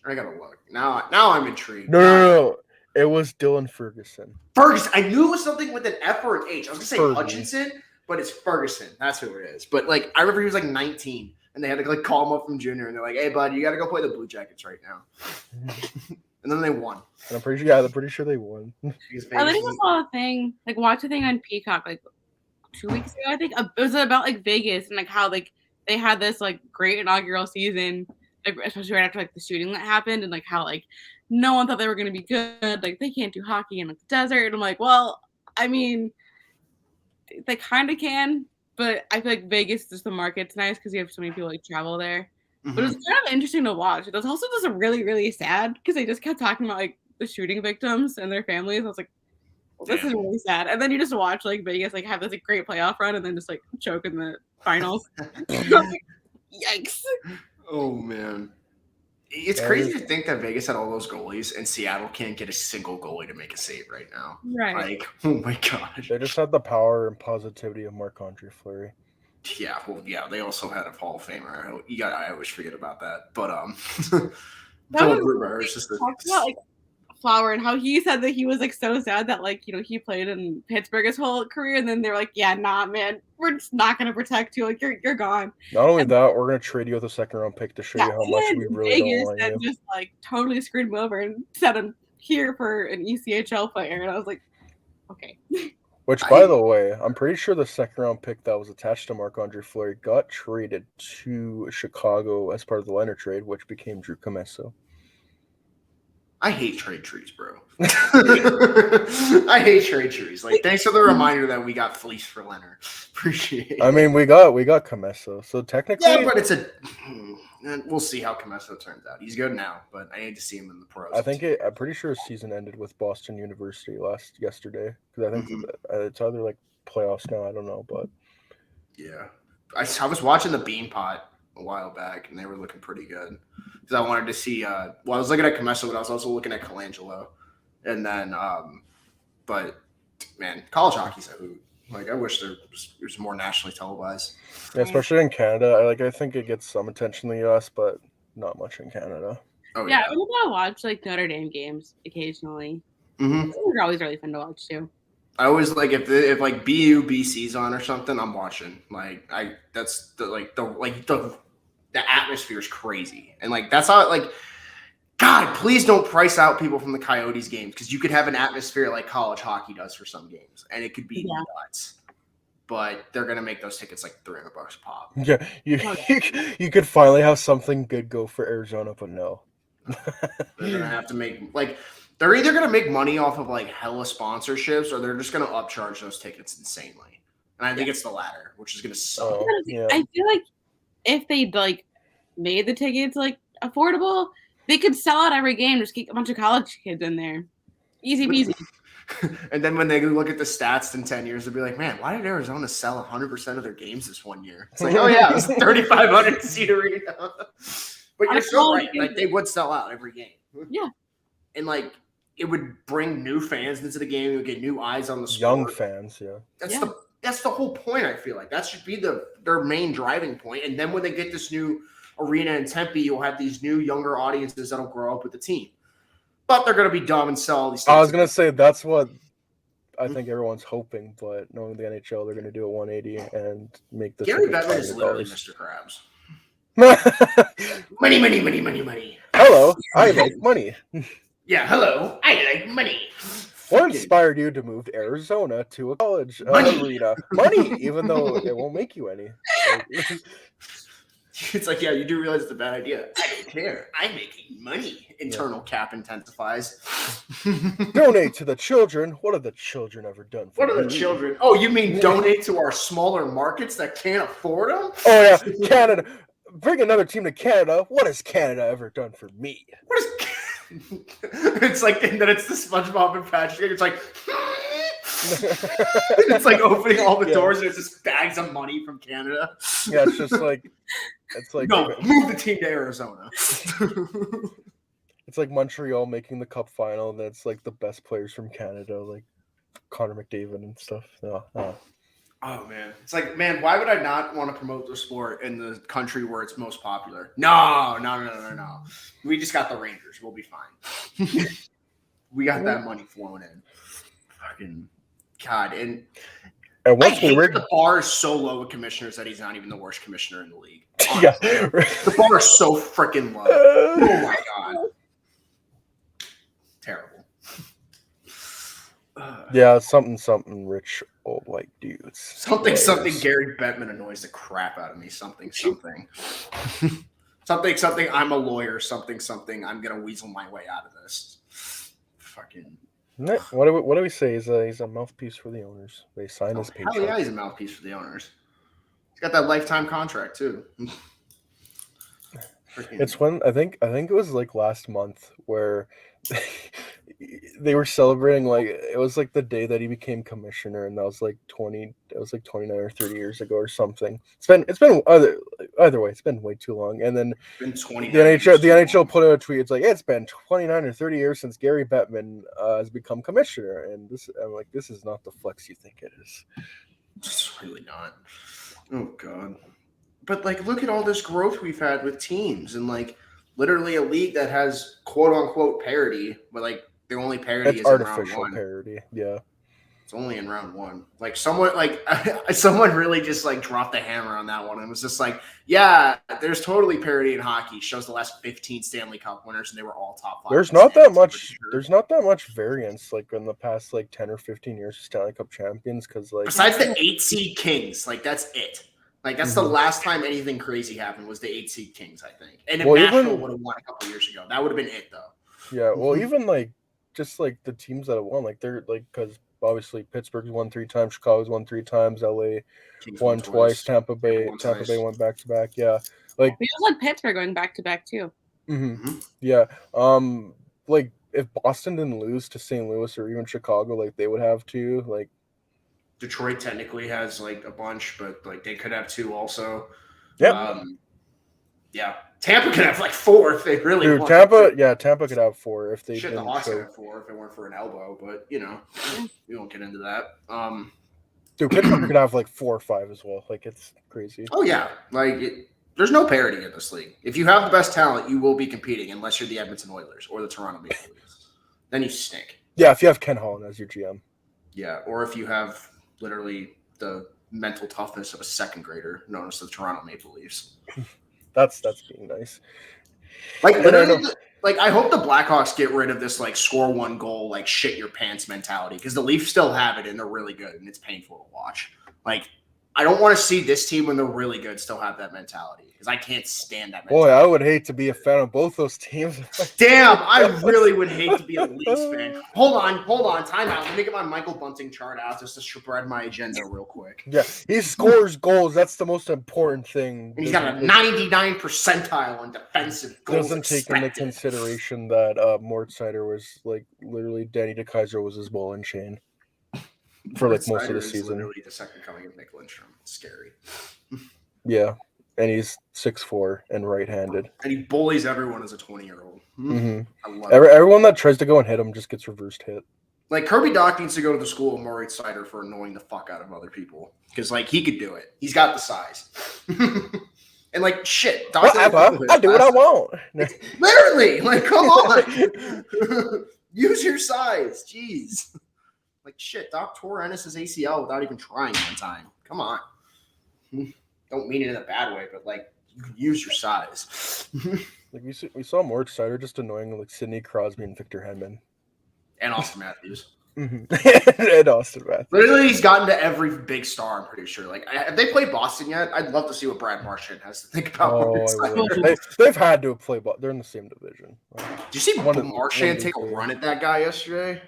I gotta look now. I'm intrigued. No. It was Dylan Ferguson. Ferguson. I knew it was something with an F or an H. I was gonna say Hutchinson, but it's Ferguson. That's who it is. But like, I remember he was like 19, and they had to like call him up from junior, and they're like, "Hey, bud, you got to go play the Blue Jackets right now." And then they won. And I'm pretty sure they won. I literally saw a thing, like watch a thing on Peacock like 2 weeks ago. I think it was about like Vegas and like how like they had this like great inaugural season, like especially right after like the shooting that happened, and like how like no one thought they were going to be good. Like they can't do hockey in like the desert. And I'm like, well, I mean, they kind of can, but I feel like Vegas, just the market's nice because you have so many people like travel there. Mm-hmm. But it was kind of interesting to watch. It was also just really, really sad because they just kept talking about like the shooting victims and their families. I was like, well, this is really sad. And then you just watch like Vegas like have this like great playoff run and then just like choke in the finals. Like, yikes! Oh man. It's crazy to think that Vegas had all those goalies and Seattle can't get a single goalie to make a save right now. Right. Like, oh my gosh. They just had the power and positivity of Marc-Andre Fleury. Yeah, well, yeah, they also had a Hall of Famer. I always forget about that. But that was talked about like Flower and how he said that he was like so sad that like he played in Pittsburgh his whole career, and then they're like, yeah, nah, man, we're just not gonna protect you. Like you're gone. Not only that, we're gonna trade you with a second-round pick to show Yeah, you how and much then we really Vegas don't want and you. just like totally screwed him over and set him here for an ECHL player, and I was like, okay. Which, by the way, I'm pretty sure the second-round pick that was attached to Marc-Andre Fleury got traded to Chicago as part of the Leonard trade, which became Drew Commesso. I hate trade trees, bro. I hate trade trees. Like, thanks for the reminder that we got fleeced for Leonard. Appreciate it. I mean, we got Commesso, so technically, yeah, but it's we'll see how Commesso turns out. He's good now, but I need to see him in the pros. I'm pretty sure his season ended with Boston University yesterday, because I think it's either like playoffs now. I don't know, but yeah, I was watching the Beanpot a while back, and they were looking pretty good because I wanted to see. I was looking at Commesso, but I was also looking at Colangelo, and then, but man, college hockey's a hoot. Like, I wish there was more nationally televised. Yeah, especially in Canada. I think it gets some attention in the U.S., but not much in Canada. Oh yeah, I'm gonna watch like Notre Dame games occasionally. They're always really fun to watch too. I always like if like BC's on or something, I'm watching. Like that's the atmosphere is crazy, and like that's how God, please don't price out people from the Coyotes games because you could have an atmosphere like college hockey does for some games, and it could be nuts. But they're gonna make those tickets like $300 a pop. Yeah, you could finally have something good go for Arizona, but no. They're gonna have to make they're either gonna make money off of like hella sponsorships, or they're just gonna upcharge those tickets insanely. And I think it's the latter, which is gonna suck. Yeah. I feel like if they like made the tickets like affordable, they could sell out every game, just get a bunch of college kids in there. Easy peasy. And then when they look at the stats in 10 years, they'll be like, man, why did Arizona sell 100% of their games this 1 year? It's like, oh, yeah, it was 3,500 seat arena. But you're so right. Like, they would sell out every game. Yeah. And, like, it would bring new fans into the game. It would get new eyes on the sport. Young fans, yeah. That's the whole point, I feel like. That should be their main driving point. And then when they get this new arena in Tempe, you'll have these new younger audiences that'll grow up with the team. But they're going to be dumb and sell all these things. I was going to say that's what I think everyone's hoping, but knowing the NHL, they're going to do a 180 and make this. Gary Bettman is literally Mr. Krabs. Money. Hello, I like money. Yeah, hello, I like money. What inspired you to move to Arizona to a college arena? Money, even though it won't make you any. It's like, yeah, you do realize it's a bad idea. I don't care. I'm making money. Internal cap intensifies. Donate to the children. What have the children ever done for What are the children? Oh, you mean donate to our smaller markets that can't afford them? Oh, yeah. Canada. Bring another team to Canada. What has Canada ever done for me? What is It's like, and then it's the SpongeBob and Patrick. It's like, it's like opening all the doors and it's just bags of money from Canada. Yeah, it's just like, no, move the team to Arizona. It's like Montreal making the cup final, and it's like the best players from Canada, like Connor McDavid and stuff. Oh man, it's like, man, why would I not want to promote the sport in the country where it's most popular? No. We just got the Rangers. We'll be fine. We got that money flowing in. Fucking God, and once the bar is so low with commissioners that he's not even the worst commissioner in the league. Yeah, the bar is so freaking low. Oh my God, terrible. Yeah, something rich old white dudes. Something Gary Bettman annoys the crap out of me. Something. I'm a lawyer. Something. I'm gonna weasel my way out of this. Fucking. What do we say? He's a mouthpiece for the owners. They sign his paycheck. Hell yeah, he's a mouthpiece for the owners. He's got that lifetime contract too. It's when I think it was like last month where they were celebrating, like it was like the day that he became commissioner, and that was like 29 or 30 years ago or something. It's been either way, it's been way too long. And then the NHL put out a tweet. It's like, it's been 29 or 30 years since Gary Bettman has become commissioner, and I'm like, this is not the flex you think it is. It's really not. Oh God. But like, look at all this growth we've had with teams, and like literally a league that has quote unquote parity, but like The only parity It's is in round artificial one. parity. Yeah. It's only in round one. Like someone really just like dropped the hammer on that one and was just like, yeah, there's totally parity in hockey. Shows the last 15 Stanley Cup winners and they were all top 5. There's not that much. There's not that much variance like in the past like 10 or 15 years of Stanley Cup champions because like besides the 8 seed Kings, like that's it. Like that's the last time anything crazy happened was the 8 seed Kings, I think. And if Nashville would have won a couple years ago, that would have been it though. Yeah, well, even like just like the teams that have won, like they're like because obviously Pittsburgh's won 3 times, Chicago's won 3 times, LA Kings won twice, Tampa Bay went back to back. Yeah, like it feels like Pittsburgh going back to back too. Yeah, like if Boston didn't lose to St. Louis or even Chicago, like they would have 2. Like Detroit technically has like a bunch, but like they could have 2 also. Yeah. Yeah. Tampa could have like 4 if they really want. Tampa could have 4 if they didn't. The Hawks could have 4 if it weren't for an elbow, but you know, we won't get into that. Dude, Pittsburgh could have like 4 or 5 as well. Like it's crazy. Oh yeah, like there's no parity in this league. If you have the best talent, you will be competing unless you're the Edmonton Oilers or the Toronto Maple Leafs. Then you stink. Yeah, if you have Ken Holland as your GM. Yeah, or if you have literally the mental toughness of a second grader known as the Toronto Maple Leafs. That's being nice. Like literally, like I hope the Blackhawks get rid of this like score 1 goal, like shit your pants mentality because the Leafs still have it and they're really good and it's painful to watch. Like I don't want to see this team when they're really good still have that mentality because I can't stand that mentality. Boy, I would hate to be a fan of both those teams. Damn, I really would hate to be a Leafs fan. Hold on, time out. Let me get my Michael Bunting chart out just to spread my agenda real quick. Yeah, he scores goals. That's the most important thing. And he's got a 99 percentile on defensive goals. Doesn't take into consideration that Mort Seider was like literally Danny DeKeyser was his ball and chain. For like most of the season. Literally the second coming of Nick Lindstrom. It's scary. Yeah. And he's 6'4" and right-handed. And he bullies everyone as a 20-year-old. I love it. Everyone that tries to go and hit him just gets reversed hit. Like Kirby Doc needs to go to the school of Moritz Seider for annoying the fuck out of other people. Because like he could do it. He's got the size. And like shit. Whatever. I do what I want. Literally. Like, come on. Use your size. Jeez. Like shit, Doc tore Ennis's ACL without even trying one time. Come on. Don't mean it in a bad way, but like you can use your size. Like we saw Mort Seider just annoying like Sidney Crosby and Victor Hedman. And Austin Matthews. And Austin Matthews. Literally, he's gotten to every big star, I'm pretty sure. Like, have they played Boston yet? I'd love to see what Brad Marchand has to think about. They've had to play, but they're in the same division. Did you see Marchand take a run at that guy yesterday?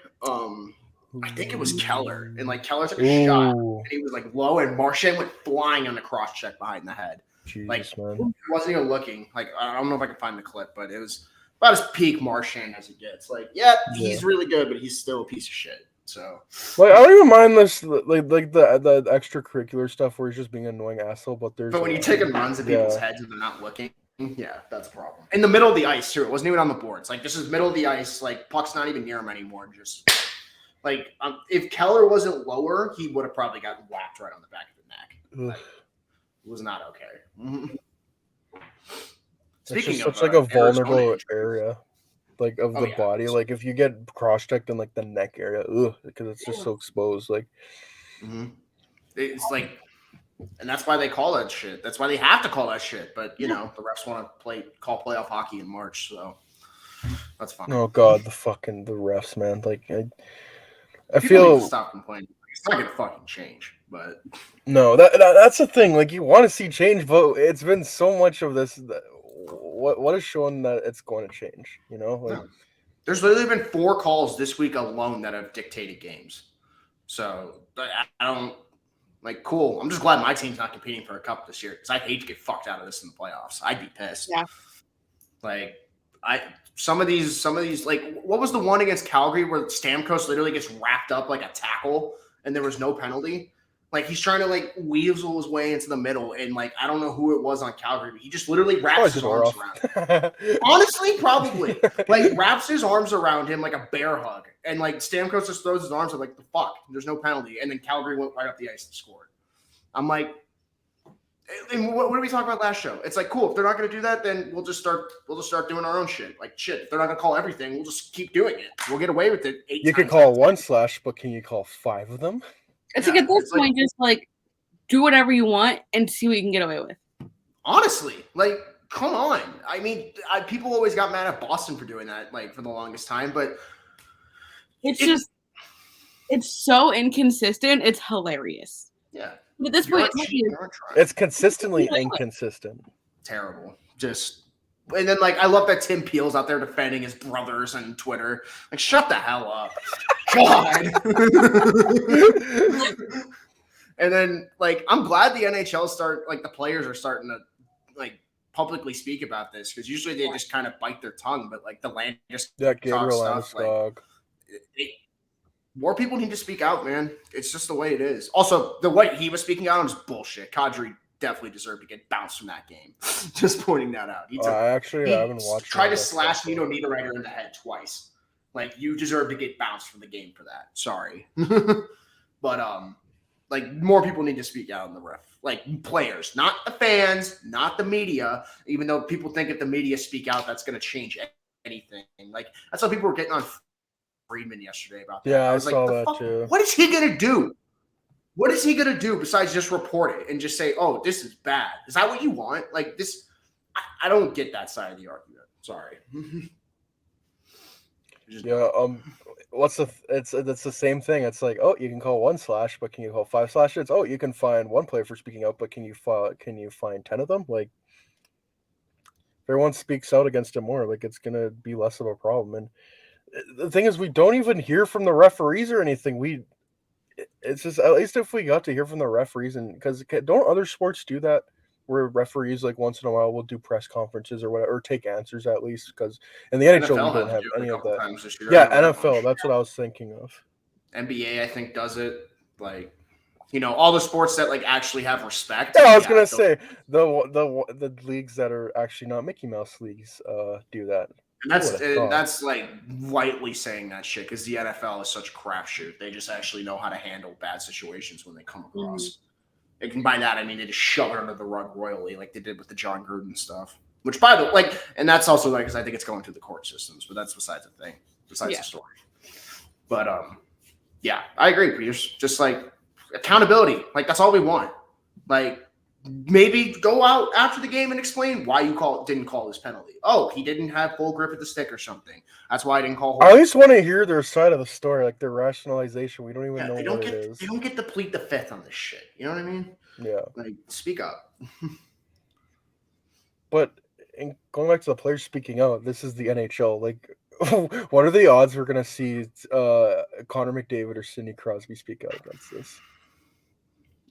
I think it was Keller, and like Keller took a shot, and he was like low, and Marchand went flying on the cross check behind the head. Jesus, like, man. He wasn't even looking. Like, I don't know if I can find the clip, but it was about as peak Marchand as it gets. Like, he's really good, but he's still a piece of shit. So, like, I don't even mind this, like the extracurricular stuff where he's just being an annoying asshole. But when you're taking runs at people's heads and they're not looking, yeah, that's a problem. In the middle of the ice too. It wasn't even on the boards. Like, this is middle of the ice. Like, puck's not even near him anymore. Just like if Keller wasn't lower, he would have probably gotten whacked right on the back of the neck. Like, it was not okay. Speaking of, it's like a vulnerable area, like of the body. Like if you get cross-checked in like the neck area, because it's just so exposed. Like, it's like, and that's why they call that shit. That's why they have to call that shit. But you know, the refs want to call playoff hockey in March, so that's fine. Oh god, the refs, man. Like, I feel stop complaining. It's not gonna fucking change. But no, that's the thing. Like, you want to see change, but it's been so much of this. What is showing that it's going to change? You know, like, there's literally been 4 calls this week alone that have dictated games. So I don't like. Cool. I'm just glad my team's not competing for a cup this year because I'd hate to get fucked out of this in the playoffs. I'd be pissed. Yeah. Like some of these like what was the one against Calgary where Stamkos literally gets wrapped up like a tackle and there was no penalty? Like, he's trying to, like, weasel his way into the middle, and, like, I don't know who it was on Calgary, but he just literally wraps his arms around him. Honestly, probably. Like, wraps his arms around him like a bear hug, and, like, Stamkos just throws his arms up like, the fuck? There's no penalty, and then Calgary went right up the ice and scored. I'm like, And what did we talk about last show? It's like, cool. If they're not going to do that, then we'll just start doing our own shit. Like, shit. If they're not going to call everything, we'll just keep doing it. We'll get away with it. You can call one slash, but can you call 5 of them? It's like at this point, just like do whatever you want and see what you can get away with. Honestly, like, come on. I mean, people always got mad at Boston for doing that, like, for the longest time, but it's so inconsistent. It's hilarious. Yeah. But at this point, it's consistently inconsistent. Terrible. And then, like, I love that Tim Peel's out there defending his brothers on Twitter. Like, shut the hell up. God. And then, like, I'm glad the NHL the players are starting to, like, publicly speak about this, because usually they just kind of bite their tongue, but, like, the land just Gabriel Landeskog. More people need to speak out, man. It's just the way it is. Also, the way he was speaking out was bullshit. Kadri definitely deserved to get bounced from that game. Just pointing that out. I haven't watched. Tried to slash Nino Niederreiter in the head twice. Like, you deserve to get bounced from the game for that. Sorry. But like, more people need to speak out on the ref. Like, players, not the fans, not the media. Even though people think if the media speak out, that's going to change anything. Like, that's how people were getting on Friedman yesterday about that. Yeah, I was saw like, that too. What is he going to do? What is he going to do besides just report it and just say, oh, this is bad? Is that what you want? Like, this, I don't get that side of the argument. Sorry. Yeah, it's the same thing. It's like, oh, you can call 1 slash, but can you call 5 slashes? Oh, you can fine 1 player for speaking out, but can you find 10 of them? Like, if everyone speaks out against it more, like, it's gonna be less of a problem. And the thing is, we don't even hear from the referees or anything. It's just, at least if we got to hear from the referees, and because don't other sports do that, where referees, like, once in a while will do press conferences or whatever, or take answers at least, because in the NHL we don't have any of that. Yeah, NFL, that's what I was thinking of. NBA, I think, does it. Like, you know, all the sports that, like, actually have respect. Yeah, I was gonna say the leagues that are actually not Mickey Mouse leagues do that. And that's like lightly saying that shit, because the NFL is such a crapshoot. They just actually know how to handle bad situations when they come across. And by that, I mean they just shove it under the rug royally, like they did with the John Gruden stuff. Which, by the way, like, and that's also like, because I think it's going through the court systems, but that's besides the thing, besides the story. But yeah, I agree. Just like accountability, like that's all we want. Like, maybe go out after the game and explain why you didn't call this penalty. Oh, he didn't have full grip of the stick or something. That's why I didn't call. I at least want to hear their side of the story, like their rationalization. We don't even know what it is. They don't get to plead the fifth on this shit. You know what I mean? Yeah. Like, speak up. But going back to the players speaking out, this is the NHL. Like, what are the odds we're gonna see Connor McDavid or Sidney Crosby speak out against this?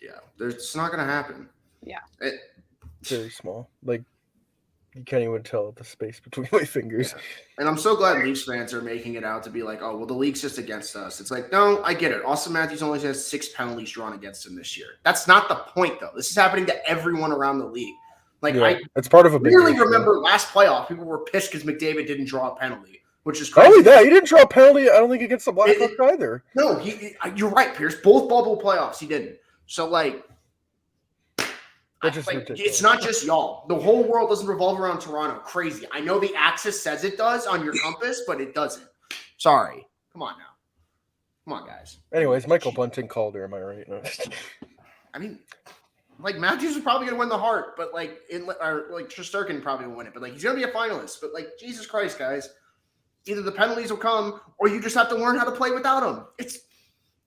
Yeah, it's not gonna happen. Yeah. Very small. Like, you can't even tell the space between my fingers. Yeah. And I'm so glad Leafs fans are making it out to be like, oh, well, the league's just against us. It's like, no, I get it. Austin Matthews only has 6 penalties drawn against him this year. That's not the point, though. This is happening to everyone around the league. Like, it's part of a big really remember last playoff, people were pissed because McDavid didn't draw a penalty, which is crazy. Oh, yeah, he didn't draw a penalty, I don't think, against the Blackhawks either. No, you're right, Pierce. Both bubble playoffs, he didn't. So, like, it's not just y'all. The whole world doesn't revolve around Toronto. Crazy. I know the axis says it does on your compass, but it doesn't. Sorry. Come on now. Come on, guys. Anyways, Michael Bunting called her. Am I right? No. I mean, like, Matthews is probably going to win the Hart, but like Shesterkin probably will win it. But like, he's going to be a finalist. But like, Jesus Christ, guys, either the penalties will come or you just have to learn how to play without them. It's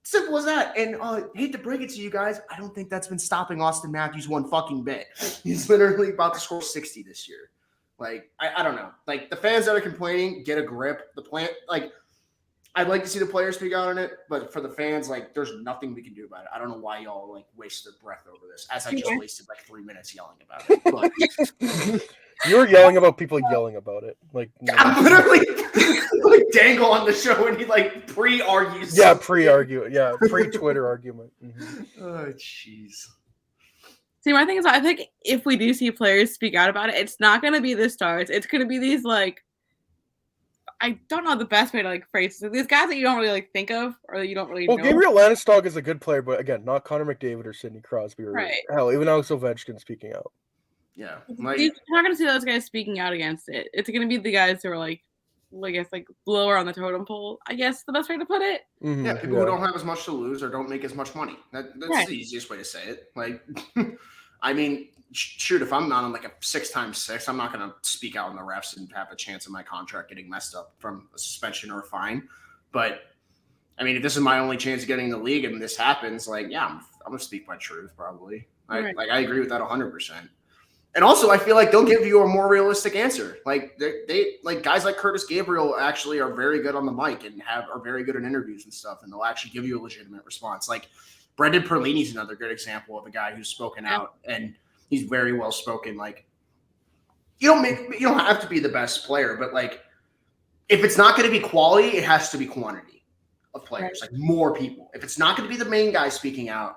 simple as that. And hate to break it to you guys, I don't think that's been stopping Austin Matthews one fucking bit. He's literally about to score 60 this year. Like, I don't know. Like, the fans that are complaining, get a grip. The plant, like, I'd like to see the players speak out on it, but for the fans, like, there's nothing we can do about it. I don't know why y'all, like, waste their breath over this, as I just wasted, like, 3 minutes yelling about it. But you were yelling about people yelling about it. Like, I'm literally like Dangle on the show and he like pre-argues. Yeah, pre-argue. Yeah, pre-Twitter argument. Mm-hmm. Oh, jeez. See, my thing is, I think if we do see players speak out about it, it's not going to be the stars. It's going to be these, like, I don't know the best way to like phrase it. These guys that you don't really like think of or that you don't really Well, know. Gabriel Landeskog is a good player, but again, not Connor McDavid or Sidney Crosby or Right. hell, even Alex Ovechkin speaking out. Yeah, You're not gonna see those guys speaking out against it. It's gonna be the guys who are like I guess like lower on the totem pole. I guess the best way to put it. yeah, people who don't have as much to lose or don't make as much money. That's Right. the easiest way to say it. Like, I mean, shoot, if I'm not on like a 6x6, I'm not going to speak out on the refs and have a chance of my contract getting messed up from a suspension or a fine. But I mean, if this is my only chance of getting in the league and this happens, like, yeah, I'm going to speak my truth probably. Right. I agree with that 100%. And also, I feel like they'll give you a more realistic answer. Like they like guys like Curtis Gabriel actually are very good on the mic and are very good in interviews and stuff, and they'll actually give you a legitimate response. Like Brendan Perlini's another good example of a guy who's spoken out and he's very well spoken. Like you don't have to be the best player, but like if it's not going to be quality, it has to be quantity of players, like more people. If it's not going to be the main guy speaking out,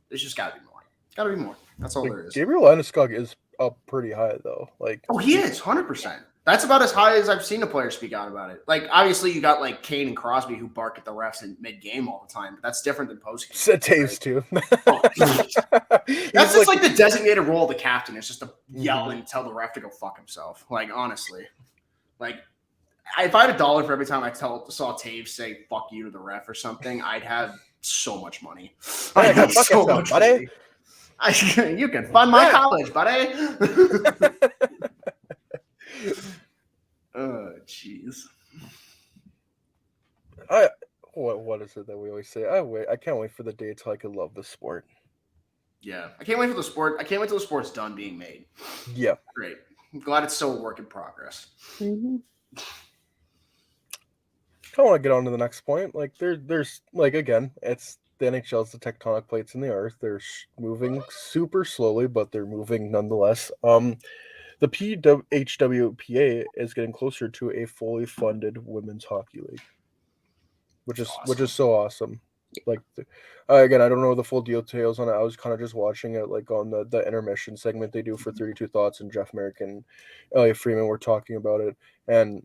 there's just got to be more. Got to be more. That's all there is. Gabriel Landeskog is up pretty high though. Like, oh, he is 100%. That's about as high as I've seen a player speak out about it. Like, obviously, you got like Kane and Crosby who bark at the refs in mid-game all the time, but that's different than post-game. Said Taves too. That's just like the designated role of the captain. It's just to yell and tell the ref to go fuck himself. Like, honestly, like if I had $1 for every time I saw Taves say "fuck you" to the ref or something, I'd have so much money. I'd have so much money. You can fund my college, buddy. Oh, jeez. What is it that we always say? I can't wait for the day till I can love the sport. Yeah, I can't wait for the sport. I can't wait till the sport's done being made. Yeah, great. I'm glad it's still a work in progress. Mm-hmm. I want to get on to the next point. Like there's like again, it's the NHL is the tectonic plates in the earth. They're moving super slowly, but they're moving nonetheless. The PHWPA is getting closer to a fully funded women's hockey league, which is so awesome. Like again, I don't know the full details on it. I was kind of just watching it like on the intermission segment they do for 32 Thoughts, and Jeff Merrick and Elliot Freeman were talking about it, and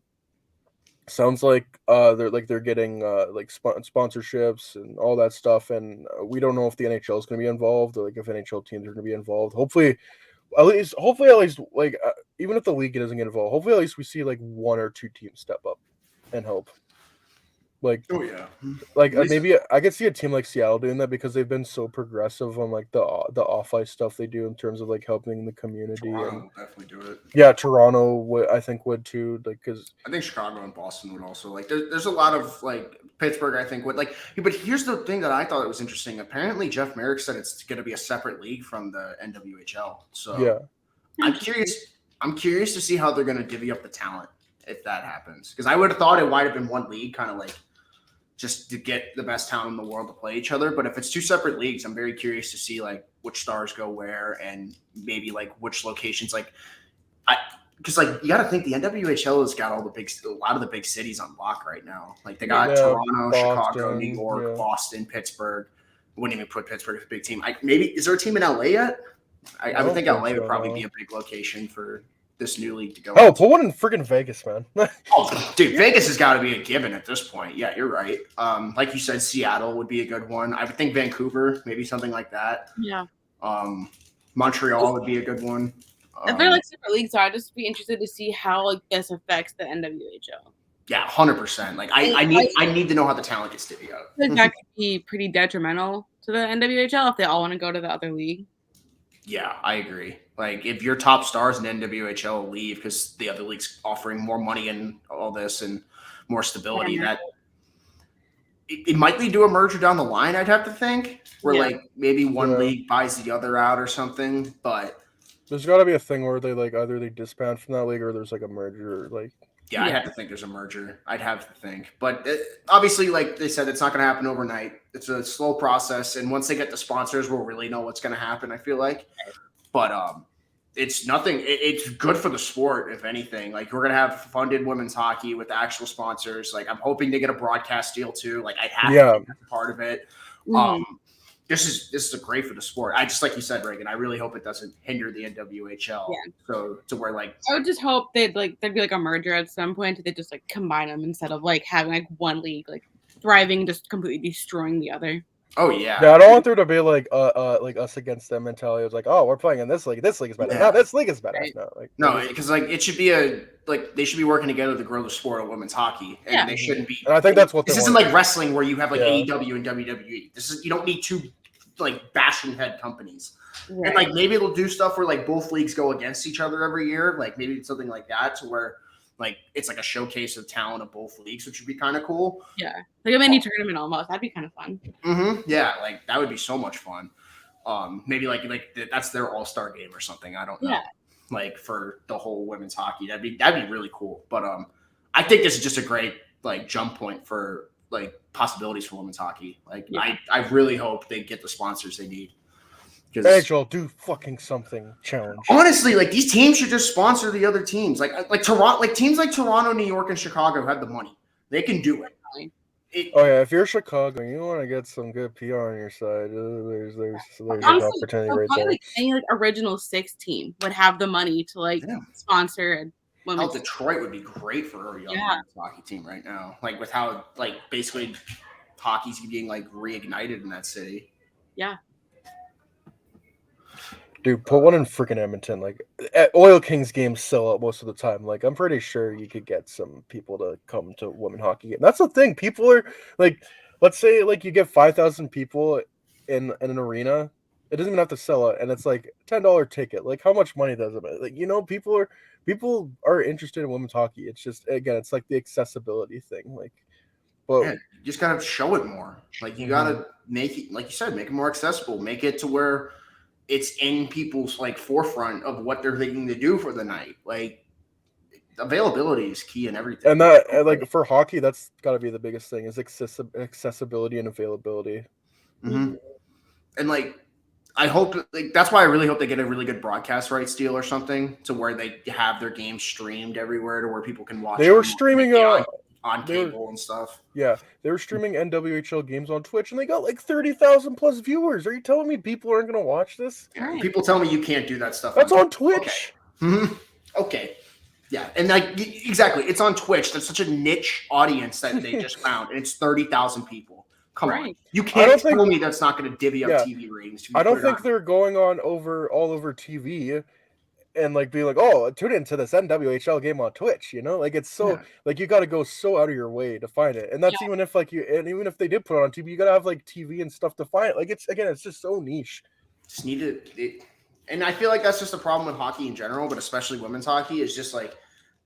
sounds like they're getting like sponsorships and all that stuff, and we don't know if the NHL is going to be involved or like if NHL teams are going to be involved. Hopefully at least like even if the league doesn't get involved, hopefully at least we see like one or two teams step up and help. Like, oh yeah, like maybe I could see a team like Seattle doing that because they've been so progressive on like the off ice stuff they do in terms of like helping the community. Toronto will definitely do it. Yeah, Toronto would too. Like, because I think Chicago and Boston would also like. There's a lot of like Pittsburgh. I think would like. But here's the thing that I thought was interesting. Apparently, Jeff Merrick said it's going to be a separate league from the NWHL. So yeah, I'm curious to see how they're going to divvy up the talent if that happens. Because I would have thought it might have been one league, kind of like just to get the best talent in the world to play each other. But if it's two separate leagues, I'm very curious to see like which stars go where and maybe like which locations. Like, because like you got to think the NWHL has got a lot of the big cities on lock right now. Like they got Toronto, Boston, Chicago, New York, Boston, Pittsburgh. Wouldn't even put Pittsburgh as a big team. Maybe is there a team in LA yet? I would think LA would probably be a big location for this new league to go. Oh, put one in freaking Vegas, man. Oh, dude, Vegas has got to be a given at this point. Yeah, you're right. Like you said, Seattle would be a good one. I would think Vancouver, maybe something like that. Yeah. Montreal would be a good one. If they're like super leagues, so I'd just be interested to see how like this affects the NWHL. Yeah, 100%. Like I need to know how the talent gets divvied up. That could be pretty detrimental to the NWHL if they all want to go to the other league. Yeah, I agree. Like if your top stars in NWHL leave because the other league's offering more money and all this and more stability, that it might lead to a merger down the line. I'd have to think where like maybe one league buys the other out or something. But there's got to be a thing where they like either they disband from that league or there's like a merger. Like I have to think there's a merger. I'd have to think, but obviously, like they said, it's not going to happen overnight. It's a slow process, and once they get the sponsors, we'll really know what's going to happen. I feel like. But it's nothing. It's good for the sport, if anything. Like we're gonna have funded women's hockey with actual sponsors. Like I'm hoping to get a broadcast deal too. Like I'd have to be part of it. Because this is great for the sport. I just, like you said, Reagan, I really hope it doesn't hinder the NWHL. Yeah. So to where like I would just hope there'd be like a merger at some point. They just like combine them instead of like having like one league like thriving, just completely destroying the other. oh yeah. Yeah, I don't want there to be like us against them mentality. It's like, oh, we're playing in this league. This league is better. Yeah. No, this league is better. Right. No, like No, because like it should be they should be working together to grow the sport of women's hockey, and Yeah. they shouldn't be. And I think that's what this they isn't want. like wrestling where you have like Yeah. AEW and WWE. This is, you don't need two like bashing head companies. Right. And like maybe it'll do stuff where like both leagues go against each other every year, like maybe it's something like that, to where like it's like a showcase of talent of both leagues, which would be kind of cool. Yeah, like a mini tournament almost. That'd be kind of fun. Yeah, like that would be so much fun. Maybe like that's their all-star game or something. I don't know. Yeah. Like for the whole women's hockey, that'd be really cool. But I think this is just a great like jump point for like possibilities for women's hockey. Like Yeah. I really hope they get the sponsors they need. Because NHL, do fucking something. Challenge. honestly, like these teams should just sponsor the other teams. Like Toronto, like teams like Toronto, New York, and Chicago have the money. They can do it. Oh yeah, if you're Chicago, you want to get some good PR on your side. There's an Honestly, opportunity so right probably there. like any like original 6 team would have the money to like Yeah. sponsor a Hell, women's. Detroit would be great for a young Yeah. women's hockey team right now. Like with how like basically hockey's being like reignited in that city. Yeah, Dude, put one in freaking Edmonton. Like Oil Kings games sell out most of the time. Like I'm pretty sure you could get some people to come to women hockey game. That's the thing. People are like, let's say like you get 5,000 people in an arena. It doesn't even have to sell out, and it's like $10 ticket. Like how much money does it make? Like people are interested in women's hockey. It's just again, it's like the accessibility thing. Like, but Yeah, you just gotta show it more. Like you gotta make it, like you said, make it more accessible. Make it to where it's in people's like forefront of what they're thinking to do for the night. Like availability is key in everything. and that and, like for hockey, that's got to be the biggest thing is accessibility and availability. Mhm. And like I hope like that's why I really hope they get a really good broadcast rights deal or something to where they have their games streamed everywhere to where people can watch. They were them, streaming like, on they were- cable and stuff. Yeah, they were streaming NWHL games on Twitch, and they got like 30,000 plus viewers. Are you telling me people aren't gonna watch this? Right. People tell me you can't do that stuff. That's on Twitch. Mhm. Okay. Yeah, and like exactly, it's on Twitch. That's such a niche audience that they just found, and it's 30,000 people. Come on, Right. you I can't don't tell think- me that's not going to divvy up Yeah. TV ratings. I don't think they're going on all over TV and like being like, oh, tune into this NWHL game on Twitch. Like it's so Yeah. like you got to go so out of your way to find it, and that's even if even if they did put it on TV, you got to have like TV and stuff to find it. Like it's just so niche. just need it. And I feel like that's just a problem with hockey in general, but especially women's hockey is just like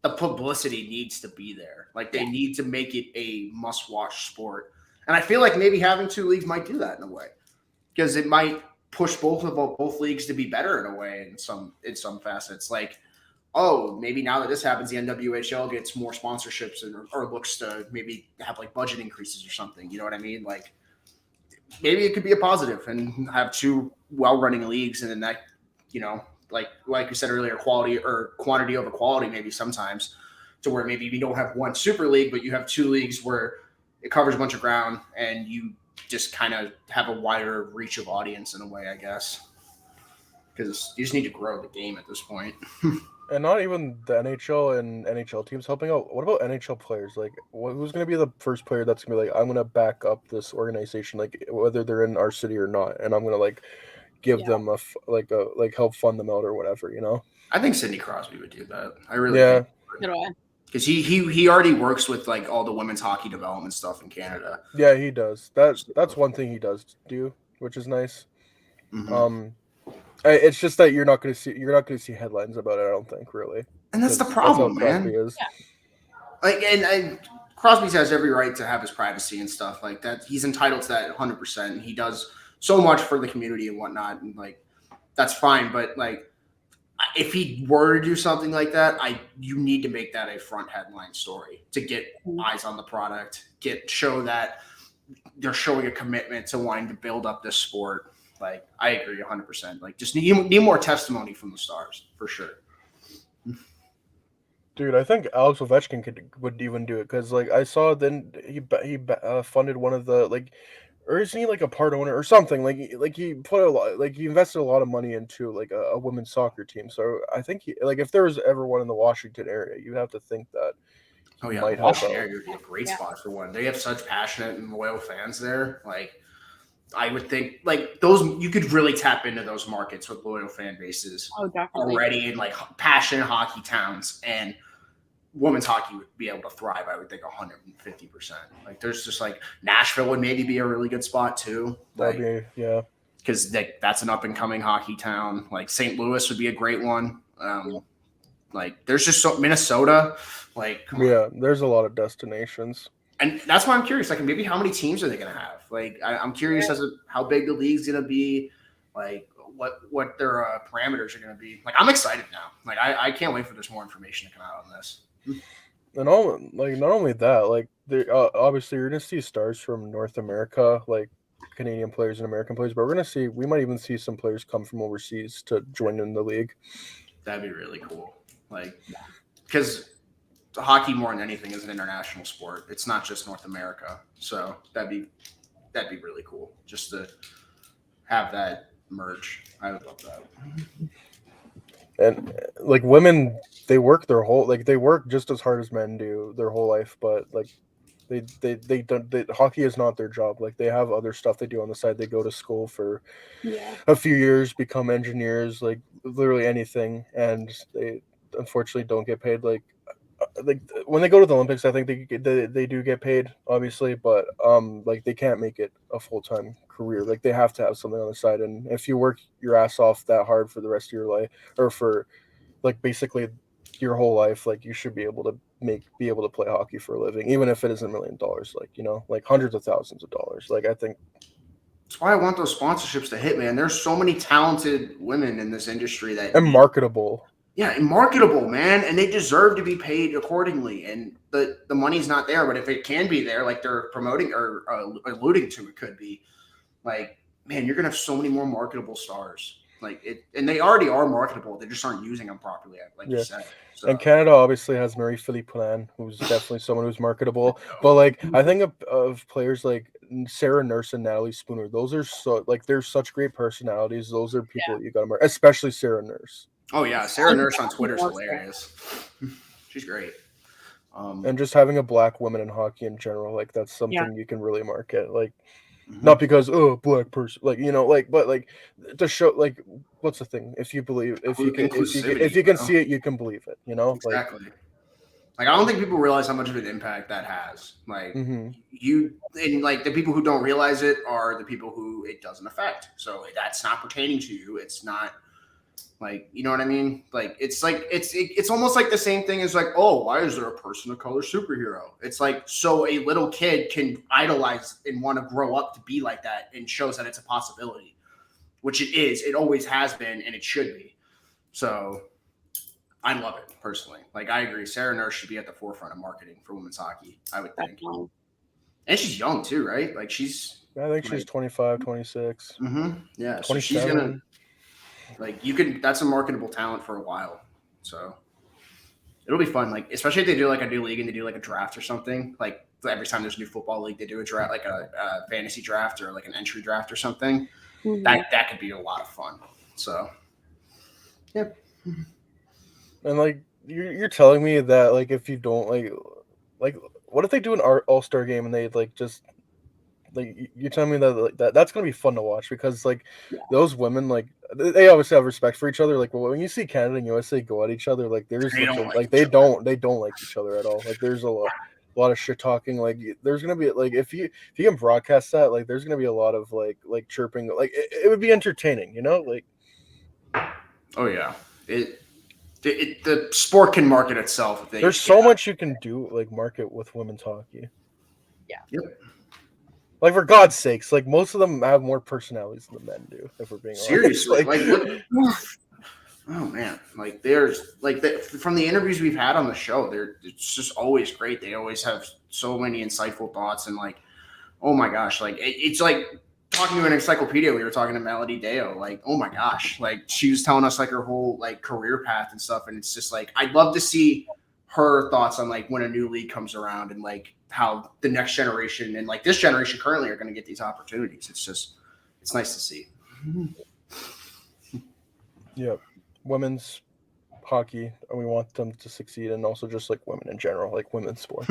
the publicity needs to be there. Like they need to make it a must-watch sport. And I feel like maybe having 2 leagues might do that in a way, because it might push both leagues to be better in a way in some facets. Like, oh, maybe now that this happens, the NWHL gets more sponsorships or looks to maybe have like budget increases or something. You know what I mean? Like maybe it could be a positive and have 2 well-running leagues, and then that, like we said earlier, quality or quantity over quality maybe sometimes, to where maybe you don't have one super league, but you have 2 leagues where it covers a bunch of ground and you just kind of have a wider reach of audience in a way, I guess, because you just need to grow the game at this point. And not even the NHL and NHL teams helping out. What about NHL players? Like, who's going to be the first player that's going to be like, I'm going to back up this organization, like whether they're in our city or not, and I'm going to like give them help fund them out or whatever, I think Sidney Crosby would do that. I really Yeah. think Good way. because he already works with like all the women's hockey development stuff in Canada. Yeah, he does. That's one thing he does do, which is nice. Mhm. It's just that you're not going to see headlines about it. I don't think really. And that's the how problem, man. Crosby is. Like, and Crosby has every right to have his privacy and stuff like that. He's entitled to that 100%. He does so much for the community and whatnot, and like that's fine. But like, if he were to do something like that, you need to make that a front headline story to get eyes on the product, show that they're showing a commitment to wanting to build up this sport. Like, I agree 100%. Like, just need more testimony from the stars for sure. Dude, I think Alex Ovechkin would even do it because like I saw then he funded one of the like or isn't he like a part owner or something? Like he put a lot, like he invested a lot of money into like a women's soccer team. So I think like if there was ever one in the Washington area, you have to think that Oh he yeah, might the help Washington out. area would be a great Yeah. spot for one. They have such passionate and loyal fans there. Like I would think, like those you could really tap into those markets with loyal fan bases Oh, definitely. already in like passionate hockey towns, and women's hockey would be able to thrive. I would think 150%. Like there's just like Nashville would maybe be a really good spot too. That'd Like be yeah. because that's an up and coming hockey town. Like St. Louis would be a great one. Like there's just so Minnesota. Like come on. Yeah, there's a lot of destinations. And that's why I'm curious. Like maybe how many teams are they going to have? Like I'm curious as to how big the league's going to be. Like what their parameters are going to be. Like I'm excited now. Like I can't wait for there's more information to come out on this. And all like not only that, like obviously you're gonna see stars from North America, like Canadian players and American players, but we might even see some players come from overseas to join in the league. That'd be really cool. Like because hockey more than anything is an international sport. It's not just North America. So that'd be really cool just to have that merge. I would love that. And like women, they work they work just as hard as men do their whole life, but like they don't hockey is not their job. Like they have other stuff they do on the side. They go to school for a few years, become engineers, like literally anything, and they unfortunately don't get paid like when they go to the Olympics. I think they do get paid, obviously, but like they can't make it a full-time career. Like they have to have something on the side, and if you work your ass off that hard for the rest of your life, or for like basically your whole life, like you should be able to play hockey for a living, even if it isn't $1 million, like like hundreds of thousands of dollars. Like I think that's why I want those sponsorships to hit, man. There's so many talented women in this industry that and marketable. Yeah, and marketable, man, and they deserve to be paid accordingly. And the money's not there, but if it can be there, like they're promoting or alluding to, it could be like, man, you're gonna have so many more marketable stars. Like it, and they already are marketable. They just aren't using them properly, like you said. So. And Canada obviously has Marie-Philippe Poulin, who's definitely someone who's marketable. But like I think of players like Sarah Nurse and Natalie Spooner. Those are so like they're such great personalities. Those are people that you got to market, especially Sarah Nurse. Oh yeah, Sarah Nurse on Twitter is hilarious. She's great. And just having a black woman in hockey in general, like that's something you can really market. Like not because black person, like but like to show like what's the thing? If you believe, if you can see it, you can believe it. Exactly. Like I don't think people realize how much of an impact that has. Like you and like the people who don't realize it are the people who it doesn't affect. So that's not pertaining to you. It's not. Like, you know what I mean? Like, it's almost like the same thing as like, oh, why is there a person of color superhero? It's like, so a little kid can idolize and want to grow up to be like that and shows that it's a possibility, which it is. It always has been, and it should be. So I love it personally. Like, I agree. Sarah Nurse should be at the forefront of marketing for women's hockey, I would think. And she's young too, right? Like she's 25, 26. Yeah. So she's going to, like that's a marketable talent for a while. So it'll be fun. Like, especially if they do like a new league and they do like a draft or something, like every time there's a new football league, they do a draft, like a fantasy draft or like an entry draft or something. That could be a lot of fun. So, yeah. And like, you're telling me that like, if you don't like what if they do an all-star game and they like just, like you're telling me that like that's gonna be fun to watch because like those women like they obviously have respect for each other. Like when you see Canada and USA go at each other, like there's they don't like each other at all. Like there's a lot of shit talking. Like there's gonna be like if you can broadcast that, like there's gonna be a lot of like chirping. Like it would be entertaining, like. Oh yeah, the sport can market itself. There's so much you can do, like market with women's hockey. Yeah. Yep. Like for God's sakes, like most of them have more personalities than the men do. If we're being seriously, honest. Oh man, like there's like from the interviews we've had on the show, it's just always great. They always have so many insightful thoughts and like, oh my gosh, like it's like talking to an encyclopedia. We were talking to Melody Deo, like, oh my gosh, like she was telling us like her whole like career path and stuff, and it's just like I'd love to see her thoughts on like when a new league comes around and like how the next generation and like this generation currently are going to get these opportunities. It's nice to see. Yeah, women's hockey, and we want them to succeed, and also just like women in general, like women's sports.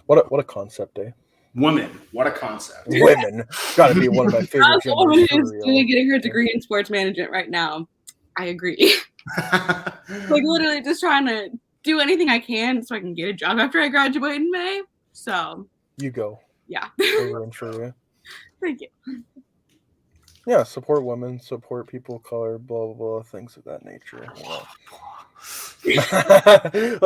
What a concept, eh? Women, what a concept. Women got to be one of my favorite As a woman genders. who's getting her degree in sports management right now, I agree. Like literally just trying to do anything I can so I can get a job after I graduate in May. So You go. yeah. Rooting for you. Thank you. Yeah, support women, support people of color, blah blah blah, things of that nature. You know?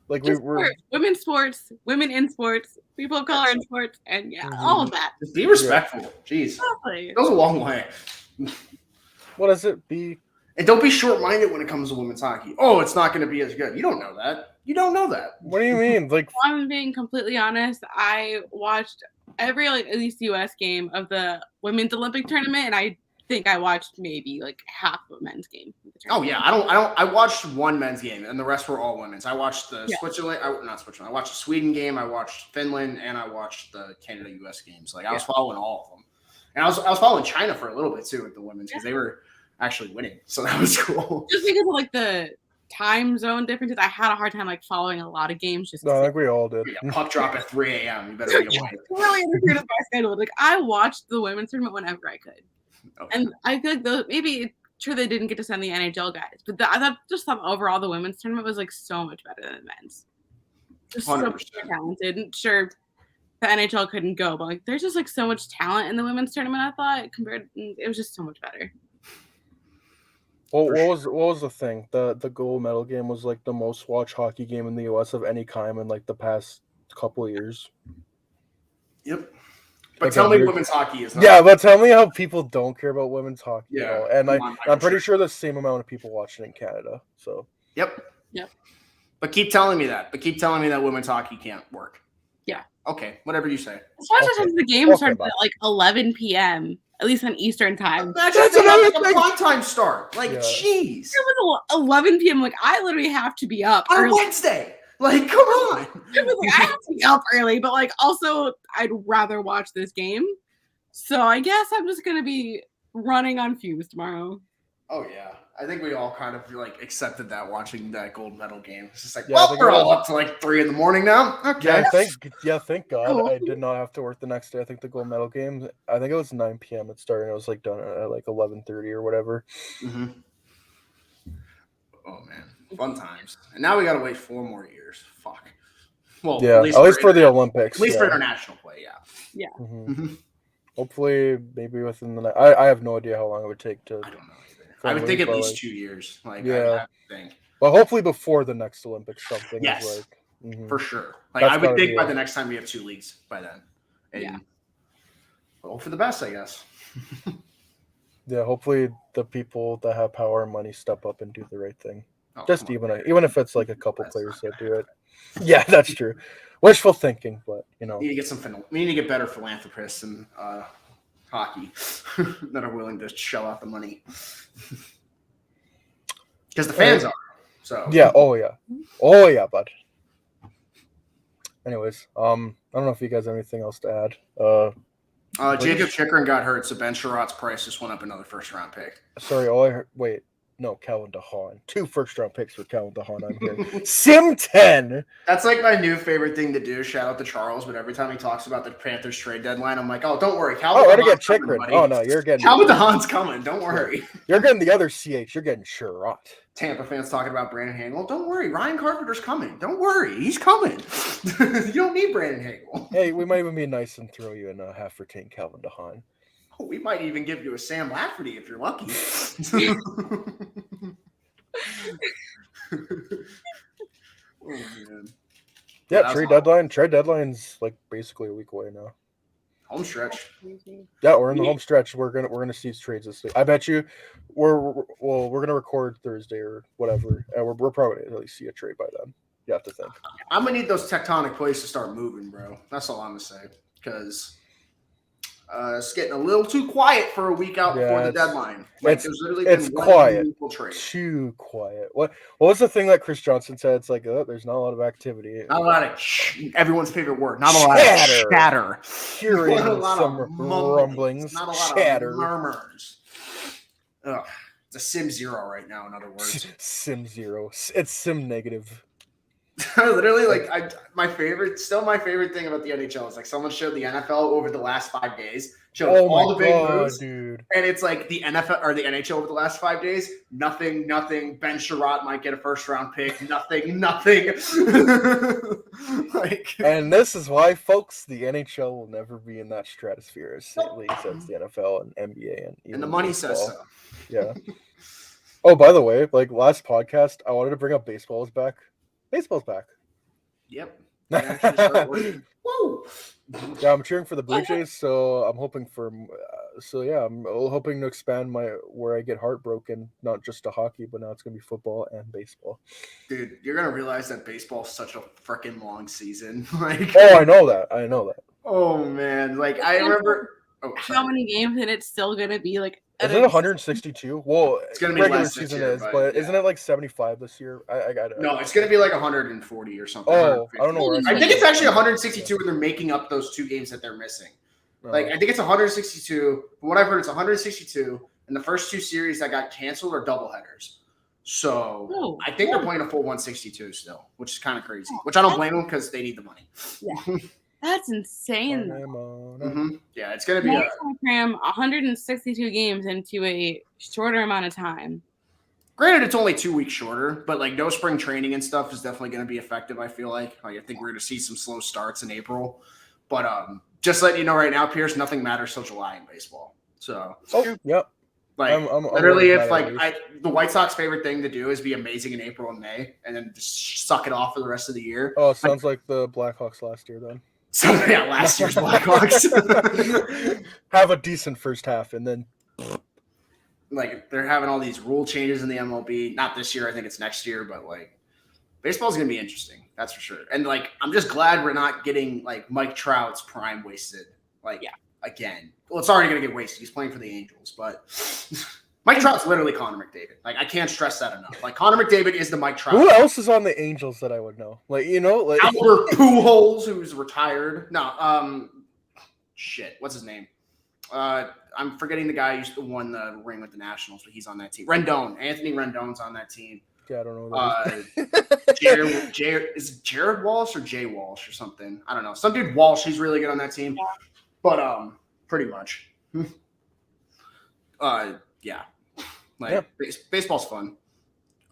like Just we're women's sports, women in sports, people of color in sports, and all of that. Just be respectful. Jeez. Exactly. It goes a long way. what is it? Be And don't be short-minded when it comes to women's hockey. Oh, it's not going to be as good. You don't know that. You don't know that. what do you mean? Like I'm being completely honest. I watched every like at least US game of the women's Olympic tournament, and I think I watched maybe like half of a men's game. Oh yeah, I watched one men's game, and the rest were all women's. I watched the not Switzerland. I watched the Sweden game. I watched Finland, and I watched the Canada-US games. Like I was following all of them, and I was following China for a little bit too with the women's because they were actually winning, so that was cool. Just because of like the time zone differences, I had a hard time like following a lot of games. Just no, I think we all did. Yeah, puck drop at 3 a.m. You better be awake. really interfered with my schedule. Like I watched the women's tournament whenever I could. Okay. And I feel like those maybe sure they didn't get to send the NHL guys, but I thought overall the women's tournament was like so much better than the men's. Just so 100%. much more talented. And sure, the NHL couldn't go, but like there's just like so much talent in the women's tournament. I thought it was just so much better. Well, what was the thing? The gold medal game was like the most watched hockey game in the US of any kind in like the past couple of years. Yep. But Like tell a me weird- women's hockey is not. Yeah, but tell me how people don't care about women's hockey. Yeah, at all. And come on, I'm pretty sure the same amount of people watching in Canada. So Yep. Yep. But keep telling me that. But keep telling me that women's hockey can't work. Yeah. Okay. Whatever you say. Especially since the game started bye. at like 11 p.m. at least on Eastern time. Imagine That's if they had, another like a thing. prime time start. Like, Yeah. jeez. It was 11 p.m. Like I literally have to be up On a early. Wednesday. Like, come on. It was like, I have to be up early, but like also I'd rather watch this game. So I guess I'm just gonna be running on fumes tomorrow. Oh, yeah. I think we all kind of like accepted that watching that gold medal game. It's just like, Yeah, I well, think we're it all was- up to like 3 a.m. now. Okay. Thank God Cool. I did not have to work the next day. I think the gold medal game, I think it was 9 p.m. it started. It was like done at like 11:30 or whatever. Mm-hmm. Oh, man. Fun times. And now we got to wait 4 more years. Fuck. Well, Yeah, at least for the Olympics. At least yeah. for international play, yeah. Mhm. Mm-hmm. Hopefully, maybe within the next. I have no idea how long it would take to. I don't know either. I would think at but, least like, 2 years. Like, Yeah. I would think. But hopefully before the next Olympics, something Yes. is like. Mhm. For sure. Like, That's I would gotta think be by it. the next time we have 2 leagues by then. And Yeah. hope for the best, I guess. Yeah, hopefully the people that have power and money step up and do the right thing. Oh, Just come on. even if it's like a couple That's players not that do it. Yeah, that's true. Wishful thinking, but you know. We need to get we need to get better philanthropists in hockey that are willing to shell out the money. Because the fans are. So Yeah. Oh yeah, bud. Anyways, I don't know if you guys have anything else to add. Jacob Chikrin got hurt, so Ben Sherratt's price just went up another first-round pick. Sorry, all I heard. Wait, no, Calvin DeHaan. 2 first-round picks for Calvin DeHaan. I'm here. Sim 10. That's like my new favorite thing to do. Shout out to Charles, but every time he talks about the Panthers trade deadline, I'm like, oh, don't worry, Calvin. Oh, I already DeHaan's get coming, Chikrin. buddy. Oh no, you're getting Calvin DeHaan's coming. Don't worry. You're getting the other CH. You're getting Sherratt. Tampa fans talking about Brandon Hagel. Don't worry, Ryan Carpenter's coming. Don't worry, he's coming. You don't need Brandon Hagel. Hey, we might even be nice and throw you in a half retained Calvin DeHaan. Oh, we might even give you a Sam Lafferty if you're lucky. Oh, man. Yeah, That's trade awesome. deadline. Trade deadline's like basically a week away now. Home stretch. Yeah, we're in the home stretch. We're gonna see trades this week. I bet you, we're gonna record Thursday or whatever, and we're probably gonna at least see a trade by then. You have to think. I'm gonna need those tectonic plates to start moving, bro. That's all I'm gonna say. Because It's getting a little too quiet for a week out before the deadline. Like, there's literally it's been one quiet. meaningful trade. Too quiet. What was the thing that Chris Johnson said? It's like, there's not a lot of activity. Not a lot of everyone's favorite word. Not a lot of chatter. Hearing Not a lot some of rumblings. rumblings. Not a lot chatter. of murmurs. Ugh. It's a Sim Zero right now, in other words. Sim Zero. It's Sim negative. Literally, like, my favorite thing about the NHL is like someone showed the NFL over the last 5 days, showed all the big moves, dude. And it's like the NFL or the NHL over the last 5 days, nothing. Ben Sherratt might get a first round pick, nothing. Like, and this is why, folks, the NHL will never be in that stratosphere as leagues as the NFL and NBA and the money says so. Yeah. Oh, by the way, like last podcast, I wanted to bring up baseball's back. Baseball's back. Yep. Woo! Yeah, I'm cheering for the Blue Jays, so I'm hoping for. I'm hoping to expand where I get heartbroken, not just to hockey, but now it's gonna be football and baseball. Dude, you're gonna realize that baseball's such a freaking long season. Like, I know that. Oh man, like I remember. How many games, and it's still gonna be like. Isn't it 162? Well, it's gonna be regular season year, but isn't it like 75 this year? I got it. No, it's gonna be like 140 or something. Oh, I don't know. I think it's actually 162, and they're making up those 2 games that they're missing. Like, I think it's 162. From what I've heard, it's 162, and the first 2 series that got canceled are doubleheaders. So I think they're playing a full 162 still, which is kind of crazy. Which I don't blame them because they need the money. Yeah. That's insane. Yeah, it's going to be cram 162 games into a shorter amount of time. Granted, it's only 2 weeks shorter, but like no spring training and stuff is definitely going to be effective. I feel like I think we're going to see some slow starts in April, but just letting you know right now, Pierce, nothing matters till July in baseball. So yep. Like I'm literally, if like the White Sox favorite thing to do is be amazing in April and May, and then just suck it off for the rest of the year. Oh, it sounds like the Blackhawks last year then. So yeah, last year's Blackhawks have a decent first half, and then like they're having all these rule changes in the MLB. Not this year, I think it's next year, but like baseball's gonna be interesting, that's for sure. And like I'm just glad we're not getting like Mike Trout's prime wasted. Like again, well, it's already gonna get wasted. He's playing for the Angels, but Mike Trout's literally Connor McDavid. Like I can't stress that enough. Like Connor McDavid is the Mike Trout. Who else is on the Angels that I would know? Like like Albert Pujols, who's retired. No, shit, what's his name? I'm forgetting the guy who won the ring with the Nationals, but he's on that team. Rendon, Anthony Rendon's on that team. Yeah, I don't know. Is Jared Walsh or Jay Walsh or something? I don't know. Some dude Walsh, he's really good on that team. But pretty much. Yeah. Like baseball's fun.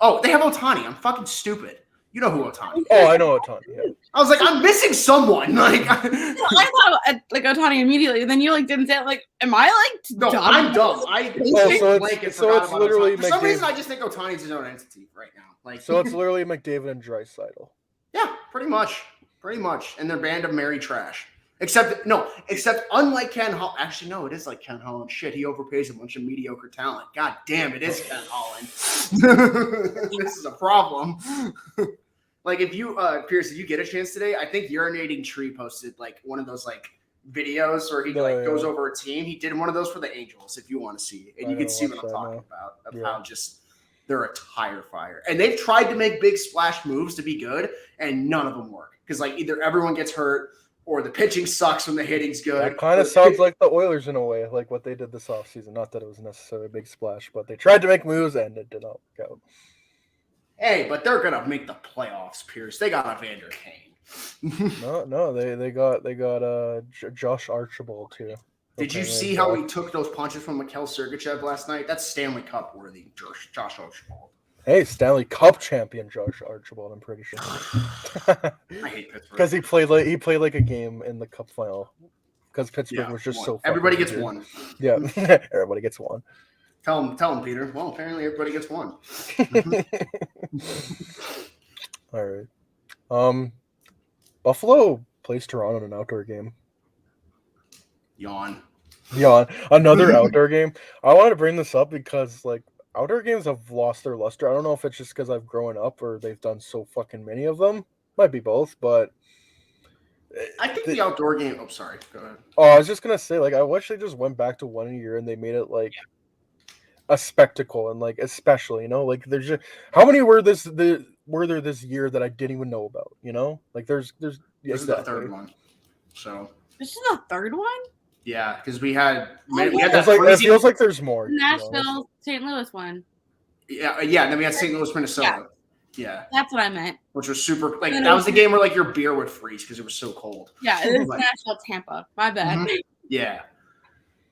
Oh, they have Ohtani. I'm fucking stupid. You know who Ohtani is. Oh, I know Ohtani. Yeah. I was like, I'm missing someone. Like, I thought like Ohtani immediately. And then you like didn't say it. Like, am I like no? dumb? I'm dumb. So it's literally for some reason I just think Ohtani's his own entity right now. Like, so it's literally McDavid and Draisaitl. Yeah, pretty much, and their band of merry trash. Except unlike Ken Holland. Actually, no, it is like Ken Holland. Shit, he overpays a bunch of mediocre talent. God damn, it is Ken Holland. This is a problem. Like if you, Pierce, if you get a chance today, I think Urinating Tree posted like one of those like videos where he goes over a team. He did one of those for the Angels. If you want to see it, and you can see what I'm talking about of how just they're a tire fire, and they've tried to make big splash moves to be good, and none of them work because like either everyone gets hurt. Or the pitching sucks when the hitting's good. That kind of sounds like the Oilers in a way, like what they did this offseason. Not that it was necessarily a big splash, but they tried to make moves and it did not work out. Hey, but they're gonna make the playoffs, Pierce. They got Evander Kane. No, they got Josh Archibald too. Did you see how he took those punches from Mikhail Sergachev last night? That's Stanley Cup worthy, Josh Archibald. Hey, Stanley Cup champion Josh Archibald, I'm pretty sure. I hate Pittsburgh. Because he played like a game in the Cup final. Because Pittsburgh was just so. Everybody gets one. Yeah, everybody gets one. Tell him, Peter. Well, apparently everybody gets one. All right. Buffalo plays Toronto in an outdoor game. Yawn. Another outdoor game. I wanted to bring this up because like. Outdoor games have lost their luster. I don't know if it's just because I've grown up or they've done so fucking many of them. Might be both, but I think the outdoor game. Oh, sorry. Go ahead. Oh, I was just gonna say, like, I wish they just went back to 1 a year and they made it like a spectacle and like especially, like there's just how many were there this year that I didn't even know about, Like there's This exactly. is the third one. So This is the third one? yeah, because we had yeah. It feels like there's more. Nashville, St. Louis one. Yeah, and then we had St. Louis, Minnesota. Yeah. That's what I meant. Which was super like that was the game where like your beer would freeze because it was so cold. Yeah, it is Nashville, Tampa. My bad. Mhm. Yeah.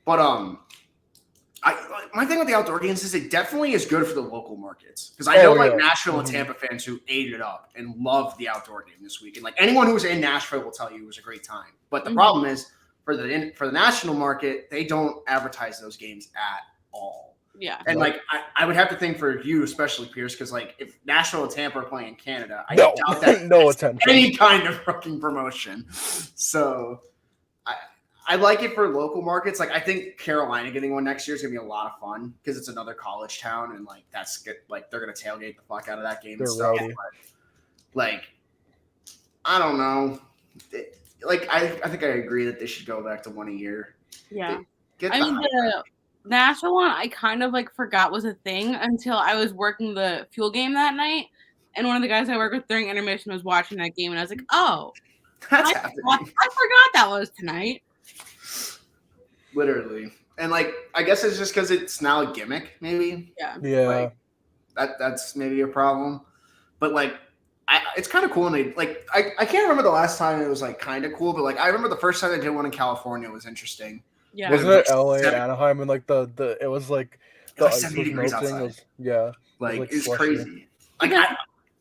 But my thing with the outdoor games is it definitely is good for the local markets because I know Nashville and Tampa fans who ate it up and loved the outdoor game this week, and like anyone who was in Nashville will tell you it was a great time. But the problem is for the national market, they don't advertise those games at all. Yeah, and like I would have to think for you, especially Pierce, because like if Nashville and Tampa are playing in Canada, I doubt that no attention, any kind of fucking promotion. So. I like it for local markets. Like I think Carolina getting one next year is gonna be a lot of fun because it's another college town and like that's good. Like they're gonna tailgate the fuck out of that game. They're and stuff. rowdy. But, like I don't know. I think I agree that they should go back to 1 a year. Yeah. The Nashville one I kind of like forgot was a thing until I was working the Fuel game that night, and one of the guys I work with during intermission was watching that game, and I was like, oh, I forgot that was tonight. Literally. And like I guess it's just because it's now a gimmick, maybe. Yeah. Like, that's maybe a problem. But like it's kind of cool and they like I can't remember the last time it was like kind of cool, but like I remember the first time they did one in California was interesting. Yeah. Wasn't it LA and Anaheim and like the it was like the ice 70 degrees outside. Like it's slushy. crazy. Like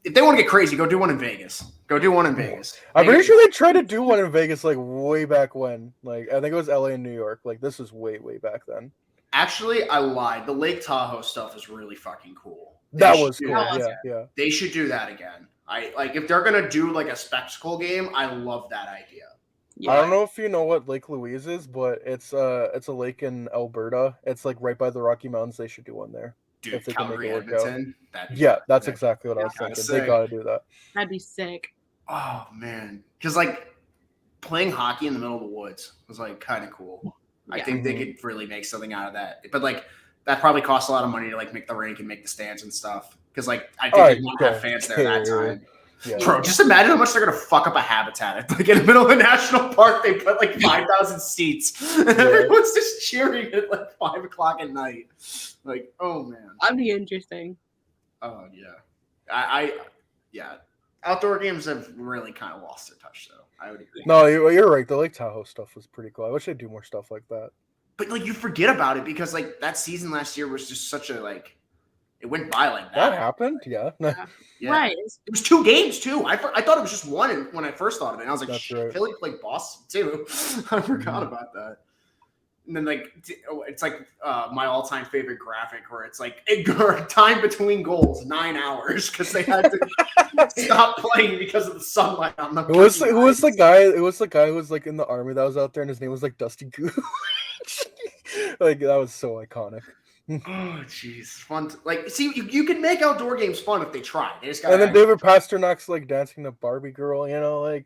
if they want to get crazy, go do one in Vegas. I'm pretty sure they tried to do one in Vegas like way back when. Like I think it was LA and New York. Like this is way back then. Actually, I lied. The Lake Tahoe stuff is really fucking cool. That was cool. Yeah. They should do that again. I like if they're gonna do like a spectacle game. I love that idea. Yeah. I don't know if you know what Lake Louise is, but it's a lake in Alberta. It's like right by the Rocky Mountains. They should do one there. Dude, if they Calgary, can make it work Edmonton. Out. That's exactly what I was thinking. They gotta do that. That'd be sick. Oh man, because like playing hockey in the middle of the woods was like kind of cool. Yeah. I think they could really make something out of that, but like that probably costs a lot of money to like make the rink and make the stands and stuff. Because like I think they won't have fans there that time. Yeah. Bro, just imagine how much they're gonna fuck up a habitat. Like in the middle of a national park, they put like 5,000 seats, and everyone's just cheering at like 5 o'clock at night. Like, oh man, that'd be interesting. Oh yeah, yeah. Outdoor games have really kind of lost their touch, though. I would agree. No, you're right. The Lake Tahoe stuff was pretty cool. I wish they'd do more stuff like that. But like you forget about it because like that season last year was just such a like. It went by like that. That happened, yeah. Right. It was 2 games too. I thought it was just one when I first thought of it. And I was like, right. Philly played Boston too. I forgot about that. And then like it's like my all-time favorite graphic where it's like time between goals 9 hours because they had to stop playing because of the sunlight on the. Who was the guy? It was the guy who was like in the army that was out there, and his name was like Dusty Goose. Like that was so iconic. Oh jeez, fun! See, you can make outdoor games fun if they try. They just gotta. And then David Pasternak's like dancing the Barbie girl, like,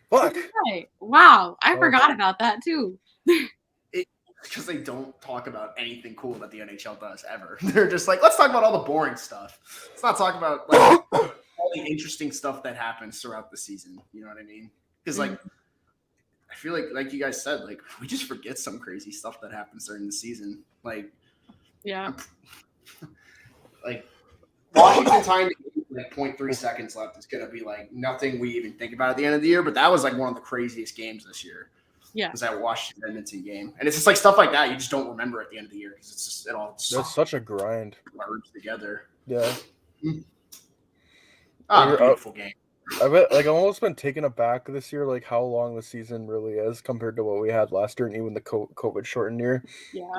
fuck. Right. Wow, I forgot about that too. Because they don't talk about anything cool that the NHL does ever. They're just like, let's talk about all the boring stuff. Let's not talk about like all the interesting stuff that happens throughout the season. You know what I mean? Because like, I feel like you guys said, like we just forget some crazy stuff that happens during the season. Like. Yeah. Like Washington tying like 0.3 seconds left is gonna be like nothing we even think about at the end of the year. But that was like one of the craziest games this year. Yeah. Was that Washington Edmonton game. And it's just like stuff like that you just don't remember at the end of the year because it's just it all that's such a grind. Merged together. Yeah. Beautiful game. I've almost been taken aback this year, like how long the season really is compared to what we had last year and even the COVID shortened year. Yeah.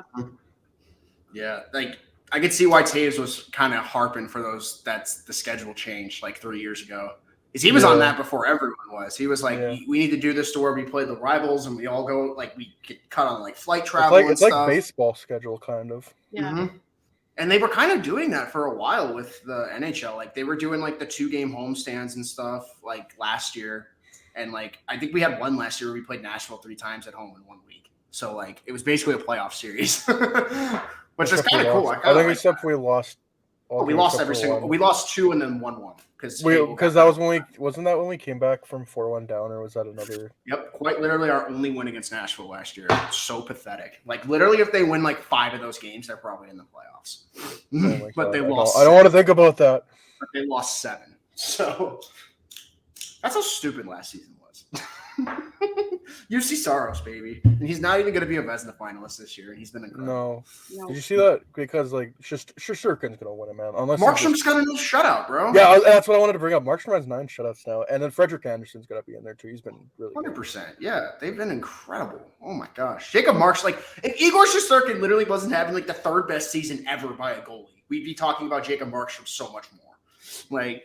Yeah, like I could see why Taves was kind of harping for those. That's the schedule change like 3 years ago. Because he was on that before everyone was. He was like, we need to do this to where we play the rivals and we all go like we get cut on like flight travel. It's like baseball schedule kind of. Yeah. Mm-hmm. And they were kind of doing that for a while with the NHL. Like they were doing like the 2-game homestands and stuff like last year. And like I think we had one last year where we played Nashville 3 times at home in 1 week. So like it was basically a playoff series, which is kind of cool. I think except we lost. We lost every single. We lost 2 and then 1-1 because that was when wasn't that when we came back from 4-1 down, or was that another? Yep, quite literally our only win against Nashville last year. It's so pathetic. Like literally, if they win like 5 of those games, they're probably in the playoffs. Oh but they lost. I don't want to think about that. But they lost 7. So that's how stupid last season was. UC Saros, baby. And he's not even going to be a Vezina finalist this year. And he's been incredible. No. Did you see that? Because, like, Shesterkin's going to win it, man. Markstrom's got a new shutout, bro. Yeah, that's what I wanted to bring up. Markstrom has 9 shutouts now. And then Frederik Andersen's going to be in there, too. He's been really 100%. Good. Yeah, they've been incredible. Oh, my gosh. Jacob Markstrom, like, if Igor Shesterkin literally wasn't having, like, the 3rd best season ever by a goalie, we'd be talking about Jacob Markstrom so much more. Like,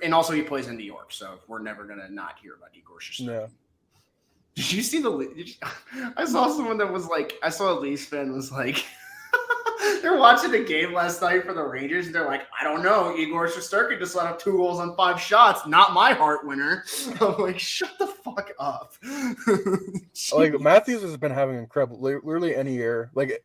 and also he plays in New York, so we're never going to not hear about Igor Shesterkin. Yeah. Did you see I saw someone that was like, I saw a Leafs fan was like, they're watching the game last night for the Rangers, and they're like, I don't know, Igor Shesterkin just let up 2 goals on 5 shots. Not my heart winner. I'm like, shut the fuck up. Like, Matthews has been having incredible, literally any year. Like,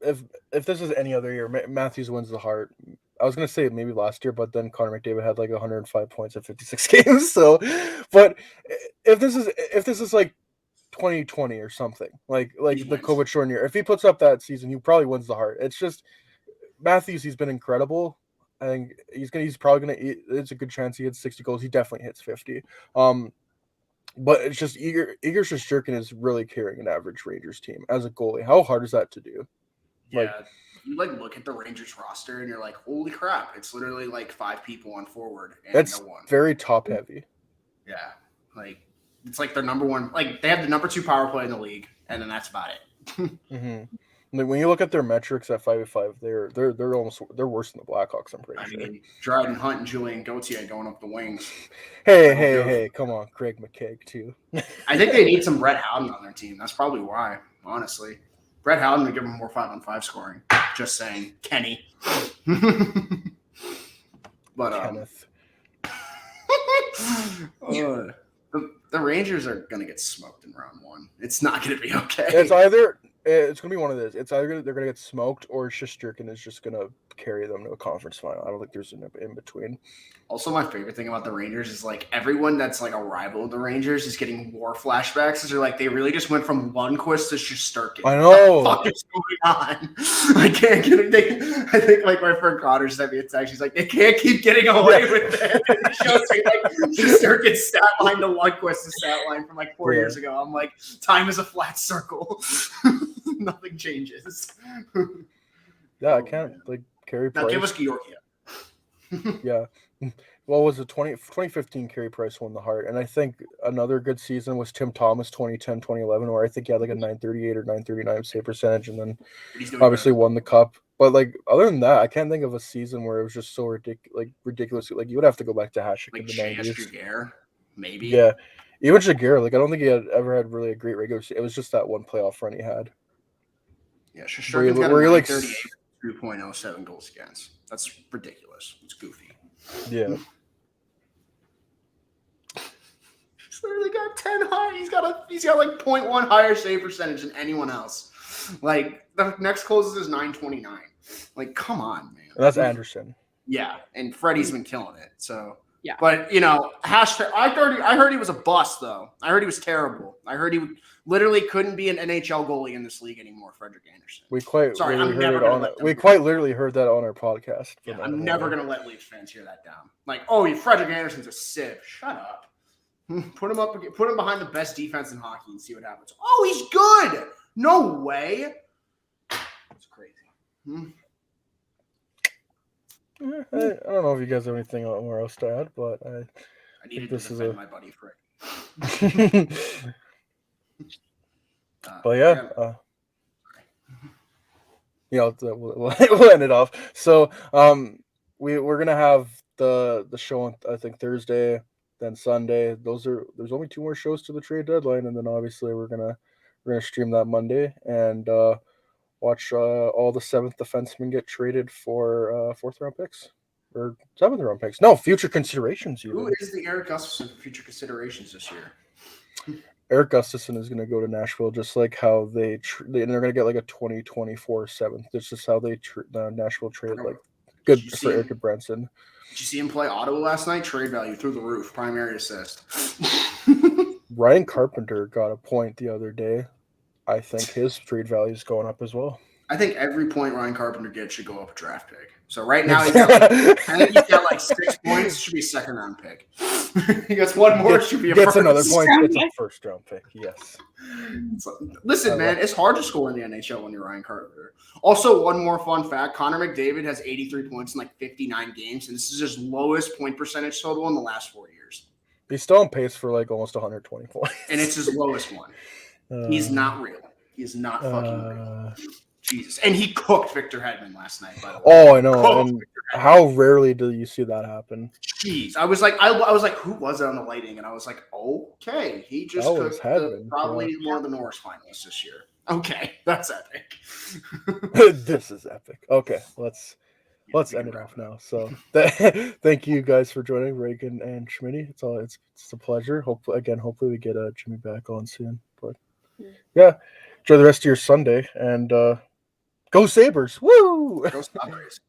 if this is any other year, Matthews wins the Hart. I was gonna say maybe last year, but then Connor McDavid had like 105 points in 56 games. So, but if this is like 2020 or something, like the COVID short year, if he puts up that season, he probably wins the Hart. It's just Matthews. He's been incredible. I think he's probably gonna. It's a good chance he hits 60 goals. He definitely hits 50. But it's just Igor Shesterkin is really carrying an average Rangers team as a goalie. How hard is that to do? Yeah. You like look at the Rangers roster and you're like, holy crap! It's literally like 5 people on forward and that's no one. Very top heavy. Yeah, like it's like their number 1. Like they have the number 2 power play in the league, and then that's about it. Mm-hmm. Like, when you look at their metrics at 5-5, they're almost worse than the Blackhawks. I'm pretty sure. Mean, Dryden Hunt and Julian Gauthier going up the wings. Hey, come on, Craig McKegg too. I think they need some Brett Howden on their team. That's probably why, honestly. Brett Howden would give them more 5-on-5 scoring. Just saying. Kenny. But Kenneth. The Rangers are going to get smoked in round 1. It's not going to be okay. It's going to be one of those. It's either they're going to get smoked or Shesterkin is just going to carry them to a conference final. I don't think there's an in between. Also, my favorite thing about the Rangers is like everyone that's like a rival of the Rangers is getting war flashbacks. They're like they really just went from Lundqvist to Shesterkin. I know. What the fuck is going on? I can't get it. I think like my friend Connor sent me a text. She's like, they can't keep getting away with it. It shows me like Shesterkin's stat line to Lundqvist's stat line from like 4 years ago. I'm like, time is a flat circle. Nothing changes. Yeah, I can't like Carey Price. Now give us Georgia. Yeah. Well, was it 2015 Carey Price won the Hart, and I think another good season was Tim Thomas 2010, 2011, where I think he had like a 938 or 939 save percentage, and then obviously won the cup. But like other than that, I can't think of a season where it was just so ridiculous. Like you would have to go back to Hasek like in the 90s. Jaguar, maybe. Yeah, even Jaguar. Like I don't think he had ever had really a great regular season. It was just that one playoff run he had. Yeah, Shesterkin's got a 2.07 goals against. That's ridiculous. It's goofy. Yeah. He's literally got 10 high. He's got like 0.1 higher save percentage than anyone else. Like the next closest is 929. Like, come on, man. And that's Andersen. Yeah, and Freddie's been killing it. So yeah. But you know, I heard he was a bust though. I heard he was terrible. I heard he literally couldn't be an NHL goalie in this league anymore, Frederik Andersen. We quite literally heard that on our podcast. Yeah, I'm never gonna let Leafs fans hear that down. Like, oh, Frederik Andersen's a sieve. Shut up. Put him behind the best defense in hockey and see what happens. Oh, he's good. No way. It's crazy. I don't know if you guys have anything more else to add, but I needed to defend my buddy Frick. But yeah, we'll end it off. So we're gonna have the show on I think Thursday, then Sunday. There's only 2 more shows to the trade deadline, and then obviously we're gonna stream that Monday and watch all the 7th defensemen get traded for 4th round picks. or 7th round picks. No, future considerations. Who Even is the Eric Gustafson for future considerations this year? Eric Gustafson is going to go to Nashville, just like how and they're going to get like a 2024 7th. That's just how the Nashville trade like good for Eric Branson. Did you see him play Ottawa last night? Trade value through the roof. Primary assist. Ryan Carpenter got a point the other day. I think his trade value is going up as well. I think every point Ryan Carpenter gets should go up a draft pick. So right now he's got like 6 points. Should be a 2nd round pick. He gets one more. Should be a gets first. Another point. It's a 1st round pick. Yes. Listen, man, it's hard to score in the NHL when you're Ryan Carpenter. Also, one more fun fact: Connor McDavid has 83 points in like 59 games, and this is his lowest point percentage total in the last 4 years. He's still on pace for like almost 120 points, and it's his lowest one. He's not real. He's not fucking real. Jesus. And he cooked Victor Hedman last night, by the way. Oh, I know. And how rarely do you see that happen? Jeez. I was like, who was it on the lighting? And I was like, okay. He just cooked probably one of the Norris finalists this year. Okay. That's epic. This is epic. Okay. Let's end it off now. So thank you guys for joining, Reagan and Schmitty. It's a pleasure. Hopefully we get Jimmy back on soon. But yeah, enjoy the rest of your Sunday and go Sabres! Woo! Go Sabres.